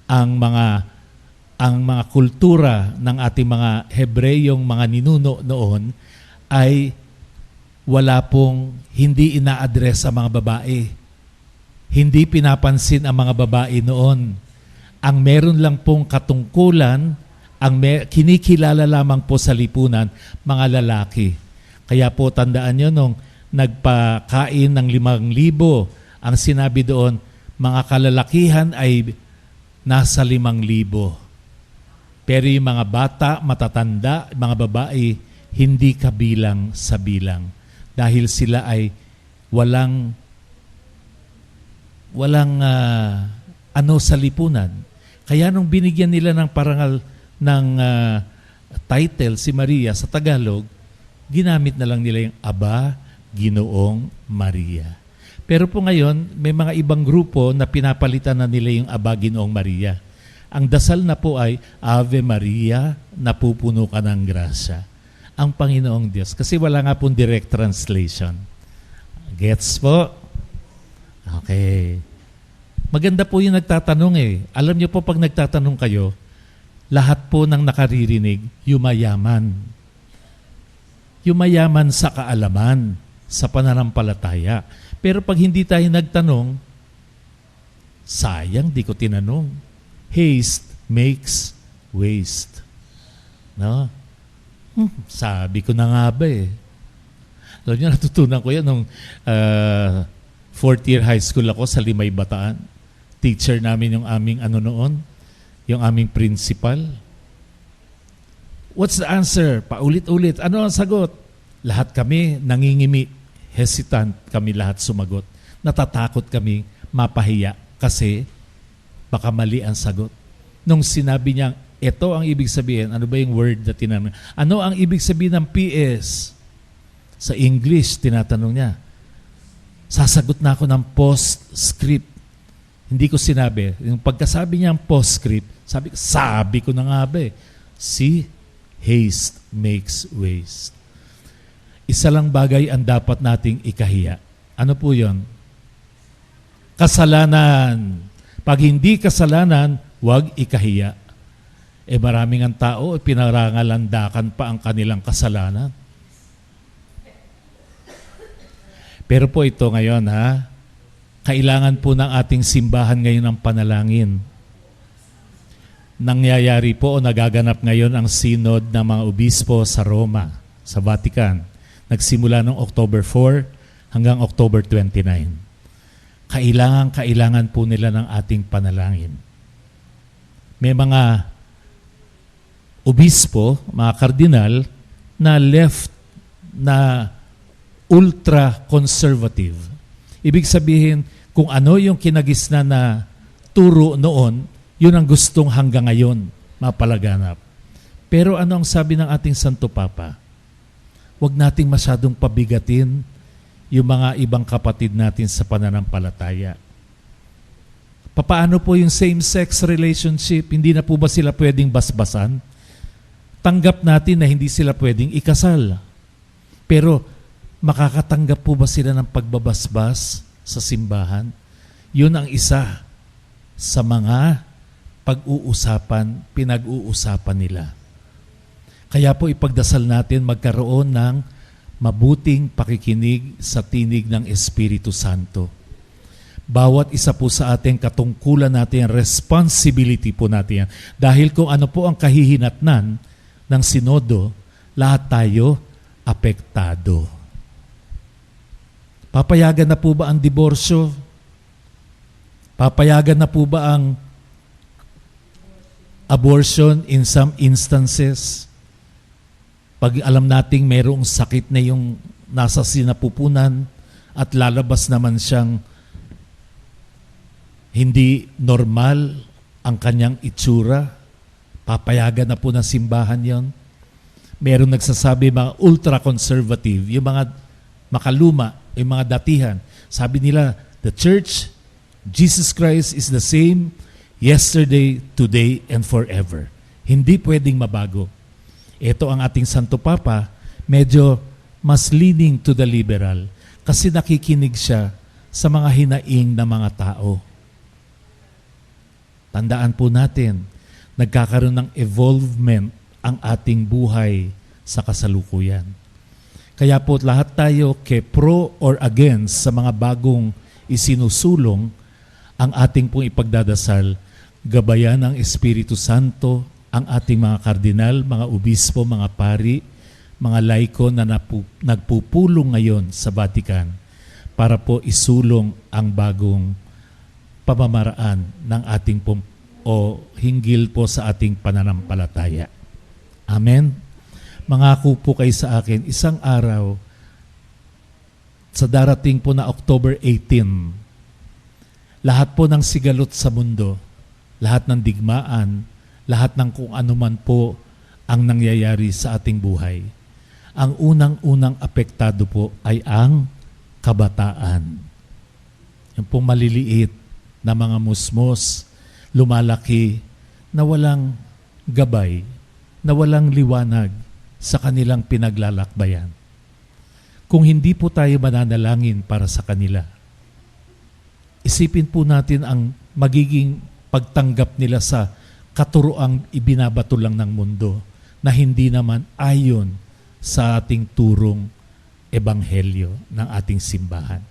ang mga kultura ng ating mga Hebreyong mga ninuno noon ay wala pong hindi ina-address sa mga babae. Hindi pinapansin ang mga babae noon. Ang meron lang pong katungkulan, kinikilala lamang po sa lipunan, mga lalaki. Kaya po tandaan nyo nung nagpakain ng 5,000, ang sinabi doon, mga kalalakihan ay nasa 5,000. Pero yung mga bata, matatanda, mga babae, hindi kabilang sa bilang. Dahil sila ay walang sa lipunan. Kaya nung binigyan nila ng parangal ng title si Maria sa Tagalog, ginamit na lang nila yung Aba Ginoong Maria. Pero po ngayon, may mga ibang grupo na pinapalitan na nila yung Aba Ginoong Maria. Ang dasal na po ay Ave Maria, napupuno ka ng grasya. Ang Panginoong Diyos. Kasi wala nga pong direct translation. Gets po? Okay. Maganda po yung nagtatanong eh. Alam niyo po pag nagtatanong kayo, lahat po ng nakaririnig, yumayaman. Yumayaman sa kaalaman, sa pananampalataya. Pero pag hindi tayo nagtanong, sayang, di ko tinanong. Haste makes waste. No? Sabi ko na nga ba eh. Alam niyo, natutunan ko yan nung fourth year high school ako sa Limay, Bataan. Teacher namin yung aming yung aming principal. What's the answer? Paulit-ulit. Ano ang sagot? Lahat kami nangingimi. Hesitant kami lahat sumagot. Natatakot kami mapahiya kasi baka mali ang sagot. Nung sinabi niya, ito ang ibig sabihin, ano ba yung word na tinanong? Ano ang ibig sabihin ng PS? Sa English, tinatanong niya. Sasagot na ako ng postscript. Hindi ko sinabi. Yung pagkasabi niya ang postscript, sabi ko na nga ba eh. See, haste makes waste. Isa lang bagay ang dapat nating ikahiya. Ano po yun? Kasalanan. Pag hindi kasalanan, huwag ikahiya. Maraming ang tao, pinarangalandakan pa ang kanilang kasalanan. Pero po ito ngayon, kailangan po ng ating simbahan ngayon ng panalangin. Nangyayari po o nagaganap ngayon ang synod ng mga obispo sa Roma, sa Vatican. Nagsimula noong October 4 hanggang October 29. Kailangan po nila ng ating panalangin. May mga obispo, mga kardinal, na left, na ultra-conservative. Ibig sabihin, kung ano yung kinagisna na turo noon, yun ang gustong hanggang ngayon mapalaganap. Pero ano ang sabi ng ating Santo Papa? Huwag nating masyadong pabigatin yung mga ibang kapatid natin sa pananampalataya. Papaano po yung same-sex relationship? Hindi na po ba sila pwedeng basbasan? Tanggap natin na hindi sila pwedeng ikasal. Pero makakatanggap po ba sila ng pagbabasbas sa simbahan? Yun ang isa sa mga pinag-uusapan nila. Kaya po ipagdasal natin magkaroon ng mabuting pakikinig sa tinig ng Espiritu Santo. Bawat isa po sa ating katungkulan natin, responsibility po natin yan. Dahil kung ano po ang kahihinatnan ng sinodo, lahat tayo apektado. Papayagan na po ba ang diborsyo? Papayagan na po ba ang abortion in some instances? Pag alam nating mayroong sakit na yung nasa sinapupunan at lalabas naman siyang hindi normal ang kanyang itsura, papayagan na po ng simbahan yon. Meron nagsasabi mga ultra-conservative, yung mga makaluma, yung mga datihan. Sabi nila, the church, Jesus Christ is the same yesterday, today, and forever. Hindi pwedeng mabago. Ito ang ating Santo Papa, medyo mas leaning to the liberal kasi nakikinig siya sa mga hinaing na mga tao. Tandaan po natin, nagkakaroon ng evolvement ang ating buhay sa kasalukuyan. Kaya po lahat tayo pro or against sa mga bagong isinusulong, ang ating pong ipagdadasal, gabayan ng Espiritu Santo, ang ating mga kardinal, mga obispo, mga pari, mga laiko na nagpupulong ngayon sa Vatican para po isulong ang bagong pamamaraan ng ating o hinggil po sa ating pananampalataya. Amen. Mangako po kayo sa akin, isang araw sa darating po na October 18, lahat po ng sigalot sa mundo, lahat ng digmaan, lahat ng kung anuman po ang nangyayari sa ating buhay, ang unang-unang apektado po ay ang kabataan. Yung pong maliliit na mga musmos, lumalaki na walang gabay, na walang liwanag sa kanilang pinaglalakbayan. Kung hindi po tayo mananalangin para sa kanila, isipin po natin ang magiging pagtanggap nila sa katuroang ibinabato lang ng mundo na hindi naman ayon sa ating turong ebanghelyo ng ating simbahan.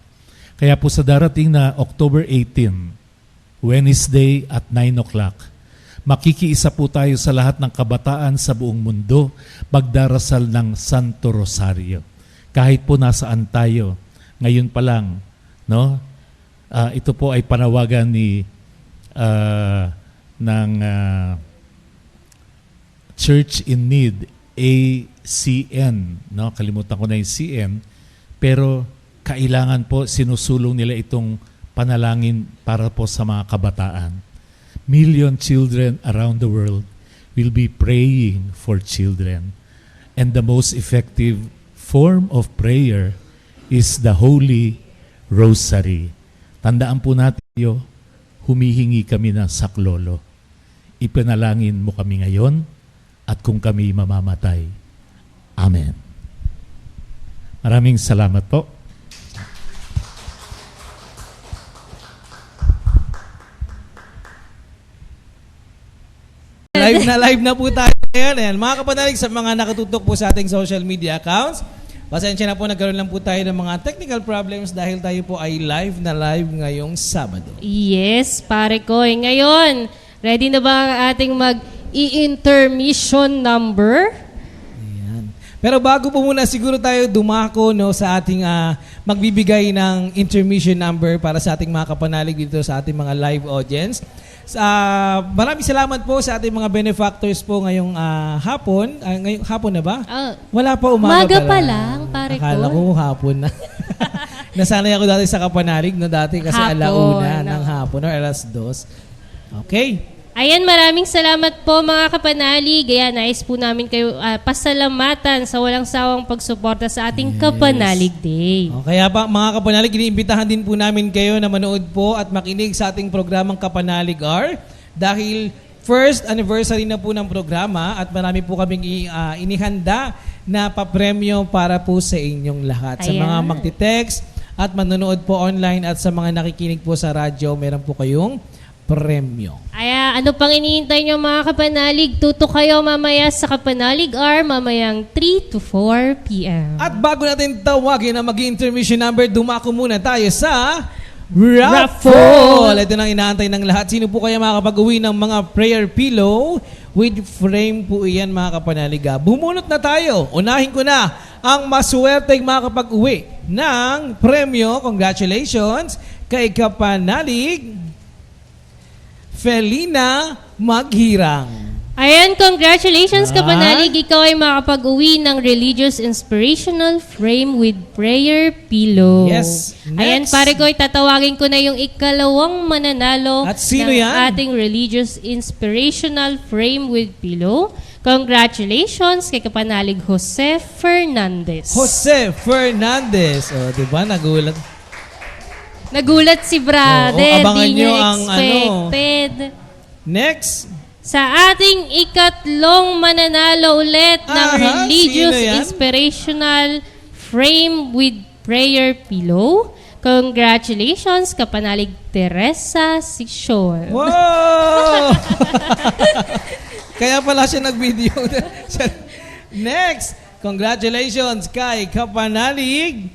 Kaya po sa darating na October 18, Wednesday at 9 o'clock, makikiisa po tayo sa lahat ng kabataan sa buong mundo, magdarasal ng Santo Rosario. Kahit po nasaan tayo, ngayon pa lang, no? Ito po ay panawagan ng Church in Need, ACN, no? Kalimutan ko na yung CN, pero kailangan po sinusulong nila itong panalangin para po sa mga kabataan. Million children around the world will be praying for children. And the most effective form of prayer is the Holy Rosary. Tandaan po natin yun, humihingi kami ng saklolo. Ipanalangin mo kami ngayon at kung kami mamamatay. Amen. Maraming salamat po. Live na po tayo ngayon. Ayan, mga kapanalig, sa mga nakatutok po sa ating social media accounts, pasensya na po, nagkaroon lang po tayo ng mga technical problems dahil tayo po ay live ngayong Sabado. Yes, pare ko. Ngayon, ready na ba ang ating mag-i-intermission number? Ayan. Pero bago po muna siguro tayo dumako sa ating magbibigay ng intermission number para sa ating mga kapanalig dito sa ating mga live audience. Maraming salamat po sa ating mga benefactors po ngayong hapon. Ngayong hapon na ba? Wala pa, umaga pa lang, pare ko. Akala ko hapon na. Nasanay ako dati sa kapanalig, dati kasi hapon, alauna ng hapon or alas 2. Okay. Ayan, maraming salamat po mga kapanalig. Ayan, nais po namin kayo pasalamatan sa walang sawang pagsuporta sa ating Kapanalig Day. Kaya pa mga kapanalig, iniimbitahan din po namin kayo na manood po at makinig sa ating programang Kapanalig R dahil first anniversary na po ng programa at marami po kaming inihanda na papremyo para po sa inyong lahat. Sa mga magti-text at manonood po online at sa mga nakikinig po sa radyo, meron po kayong premyo. Ano pang iniintay nyo mga kapanalig? Tutok kayo mamaya sa Kapanalig R, mamayang 3 to 4 p.m. At bago natin tawagin ang mag-intermission number, dumako muna tayo sa Raffle! Ito nang inaantay ng lahat. Sino po kaya makakapag-uwi ng mga prayer pillow? With frame po iyan mga kapanalig. Bumunot na tayo. Unahin ko na ang maswerteng makakapag-uwi ng premyo. Congratulations kay Kapanalig Felina Maghirang. Ayan, congratulations Kapanalig. Ikaw ay makapag-uwi ng Religious Inspirational Frame with Prayer Pillow. Yes. Ayan, Next. pare ko, tatawagin ko na yung ikalawang mananalo At sino ng yan? ating Religious Inspirational Frame with Pillow. Congratulations kay Kapanalig Jose Fernandez. Jose Fernandez. O, di ba? Nagulat. Nagulat si brother. Oo, abangan Di niya nyo ang expected. Next. Sa ating ikatlong mananalo ulit ng Aha, Religious sino yan? Inspirational Frame with Prayer Pillow. Congratulations, Kapanalig Teresa Sixon. Wow! Kaya pala siya nag-video. Next, congratulations kay Kapanalig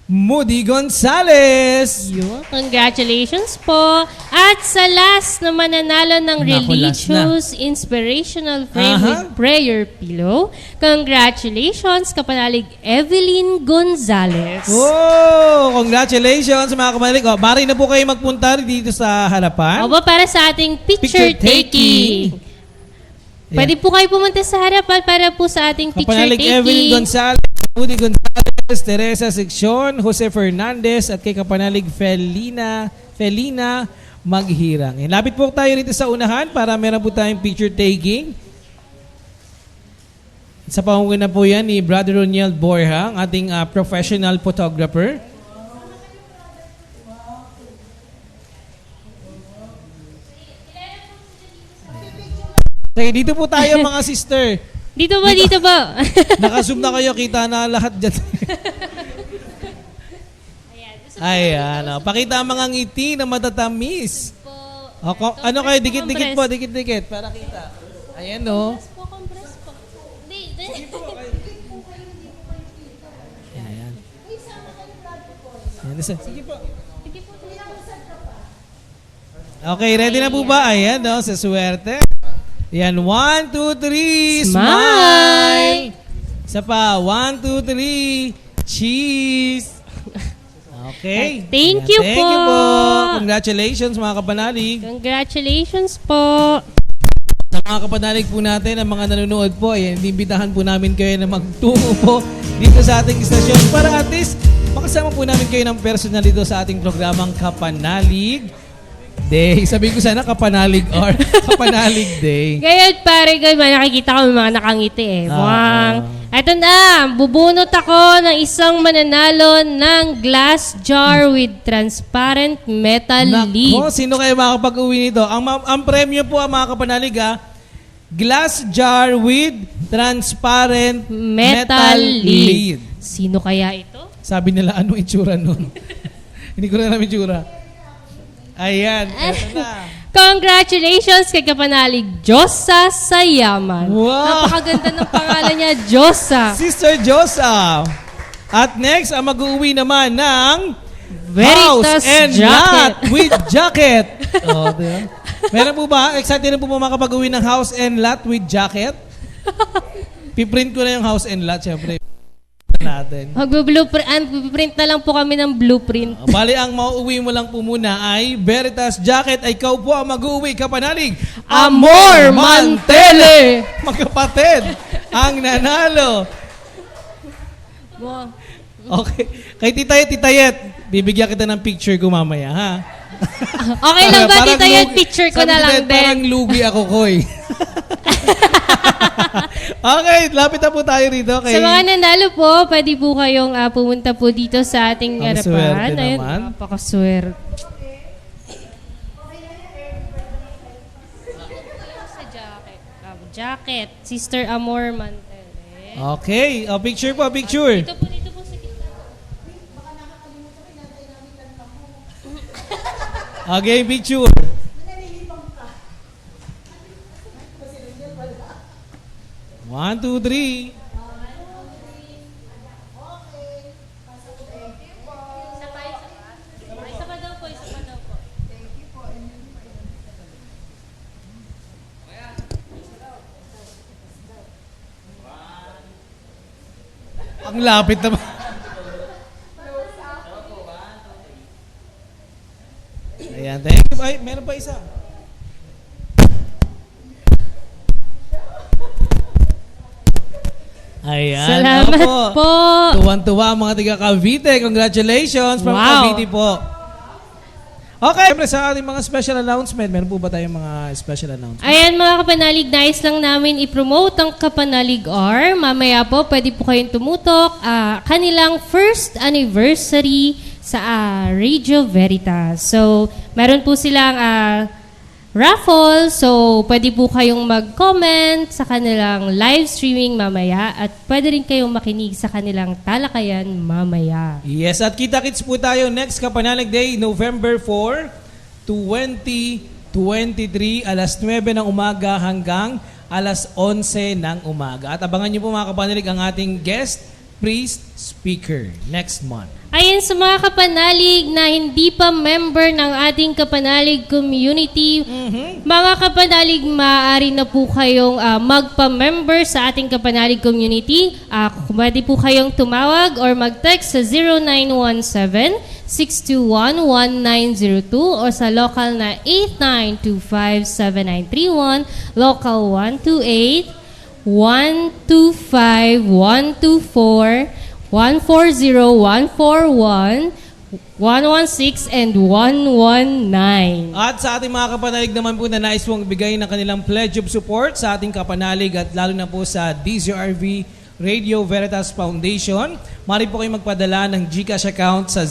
Moody Gonzales. Yun, congratulations po. At sa last na mananalo ng Naku, last na. Religious Inspirational Frame Aha. with Prayer Pillow. Congratulations, Kapanalig Evelyn Gonzales. Oh, congratulations mga kapanalig. Oh, bari na po kayo magpunta dito sa harapan. Opo, para sa ating picture taking. Pwede po kayo pumunta sa harapan para po sa ating picture Kapanalig taking. Evelyn Gonzales, Moody Gonzales, Teresa Sixon, Jose Fernandez, at kay Kapanalig Felina Maghirang. Lapit po tayo rito sa unahan para meron po tayong picture taking. Sa pangunguna po yan ni Brother Roniel Borja, ang ating professional photographer. Okay, dito po tayo mga sister. Dito ba, dito ba? Naka-zoom na kayo, kita na lahat dyan. Ayan, oh. Pakita ang mga ngiti na matatamis. Ano kayo, dikit-dikit po, dikit-dikit, para kita. Ayan, no? Ayan. Ayan, sige po. Okay, ready na po ba? Ayan, no? Sa swerte. Ayan, 1, 2, 3, smile! Isa pa, 1, 2, 3, cheese! Okay. Thank Ayan, you thank po. you po. Congratulations mga kapanalig. Congratulations po. Sa mga kapanalig po natin, ang mga nanonood po, ayan, inimbitahan po namin kayo na magtungo po dito sa ating istasyon para at least makasama po namin kayo ng personal dito sa ating programang Kapanalig Day. Sabi ko sana Kapanalig or Kapanalig Day. Ngayon pare ko, nakikita ko may mga nakangiti eh. Mukhang, eto na, bubunot ako ng isang mananalo ng glass jar with transparent metal lid. Nako, sino kayo makakapag-uwi nito? Ang premyo po, mga kapanalig, glass jar with transparent Metal lid. Sino kaya ito? Sabi nila, ano itsura nun? Hindi ko na alam itsura. Ayan, eto na. Congratulations kay Kapanalig Josa Sayaman. Wow! Napakaganda ng pangalan niya, Josa. Sister Josa. At next, ang mag-uwi naman ng Veritas House and jacket. Lot with jacket. Oh, diba? Meron po ba? Excited na po makakapag-uwi ng House and Lot with jacket? Piprint ko na yung House and Lot, syempre. Natin. Mag-blueprint na lang po kami ng blueprint. Bali, ang mauuwi mo lang po muna ay Veritas Jacket. Ay ikaw po ang mag-uwi, kapanalig. Amor Mantele! Magkapatid, ang nanalo. Okay. Kay Titayet, bibigyan kita ng picture ko mamaya, ha? Okay lang ba, Parang Tita Yet? lugi- Picture ko sabi na ni lang Tayet, Parang din. lugi ako, Koy. Okay, lapit na po tayo rito. Sa mga nanalo po, pwede po kayong pumunta po dito sa ating Ang harapan. swerte Ayun, naman. napakaswerte. Jacket. Sister Amor Mantele. Okay, picture po, picture. Dito po sa gitna. Okay, picture. One, two, three. Isa pa daw po. Ang lapit naman. Ayan, thank you. Ay, meron pa isa. Ayan. Salamat Opo. po. Tuwan-tuwa ang mga taga Cavite. Congratulations from Wow. Cavite po. Okay, siyempre sa ating mga special announcement, meron po ba tayong mga special announcement? Ayan mga kapanalig, nais lang namin i-promote ang Kapanalig R. Mamaya po, pwede po kayong tumutok. Kanilang first anniversary sa Radio Veritas. So, meron po silang raffle. So, pwede po kayong mag-comment sa kanilang live streaming mamaya at pwede rin kayong makinig sa kanilang talakayan mamaya. Yes, at kita-kits po tayo next Kapanalig Day, November 4, 2023, alas 9 ng umaga hanggang alas 11 ng umaga. At abangan niyo po mga kapanalig ang ating guest priest speaker next month. Ayan sa mga kapanalig na hindi pa member ng ating kapanalig community, mga kapanalig, maaari na po kayong magpa-member sa ating kapanalig community. Pwede po kayong tumawag or mag-text sa 0917-621-1902 o sa local na 8925-7931, local 128-125-124, 140-141, 116, and 119. At sa ating mga kapanalig naman po na nais pong ibigay ng kanilang pledge of support sa ating kapanalig at lalo na po sa DZRV Radio Veritas Foundation, maaari po kayong magpadala ng GCash account sa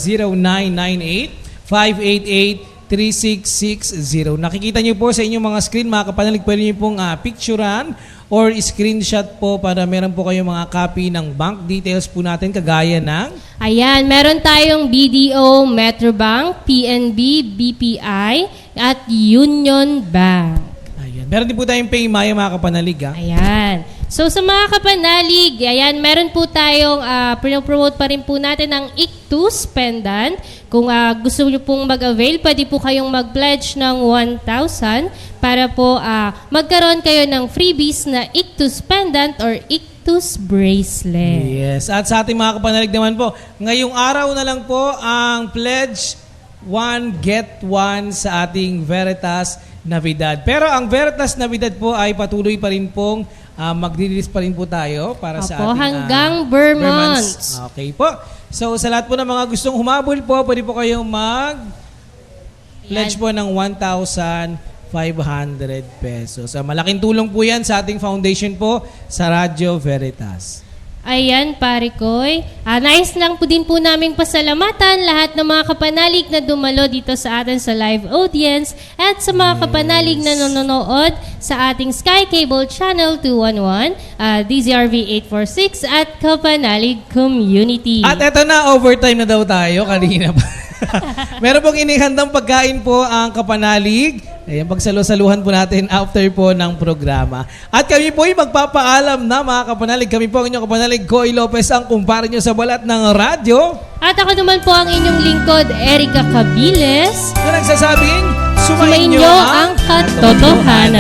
0998-588-3660. Nakikita niyo po sa inyong mga screen, mga kapanalig, pwede niyo pong picturean or screenshot po para meron po kayong mga copy ng bank details po natin kagaya ng... Ayan, meron tayong BDO, Metrobank, PNB, BPI, at Union Bank. Ayan. Meron din po tayong PayMaya mga kapanalig. Ayan. So sa mga kapanalig, ayan, meron po tayong pinopromote pa rin po natin ang Ictus pendant. Kung gusto niyo pong mag-avail, pwede po kayong mag-pledge ng 1,000 para po magkaroon kayo ng freebies na Ictus pendant or Ictus bracelet. Yes. At sa ating mga kapanalig naman po, ngayong araw na lang po ang pledge 1 get 1 sa ating Veritas Navidad. Pero ang Veritas Navidad po ay patuloy pa rin pong magdi-release pa rin po tayo para sa Opo, ating hanggang Vermont. Okay po. So sa lahat po ng mga gustong humabol po, pwede po kayong mag-pledge po ng 1,500 pesos. So, malaking tulong po yan sa ating foundation po sa Radio Veritas. Ayan, pare koy. Nais lang po din po namin pasalamatan lahat ng mga kapanalig na dumalo dito sa atin sa live audience at sa mga kapanalig na nanonood sa ating Sky Cable Channel 211, DZRV 846 at Kapanalig Community. At eto na, overtime na daw tayo kanina pa. Meron pong inihandang pagkain po ang kapanalig. Ayan, pagsalo-saluhan po natin after po ng programa. At kami po ay magpapaalam na mga kapanalig. Kami po ang inyong kapanalig, Coy Lopez, ang kumpara nyo sa balat ng radyo. At ako naman po ang inyong lingkod, Erica Cabiles. Na nagsasabing, Sumainyo ang katotohanan.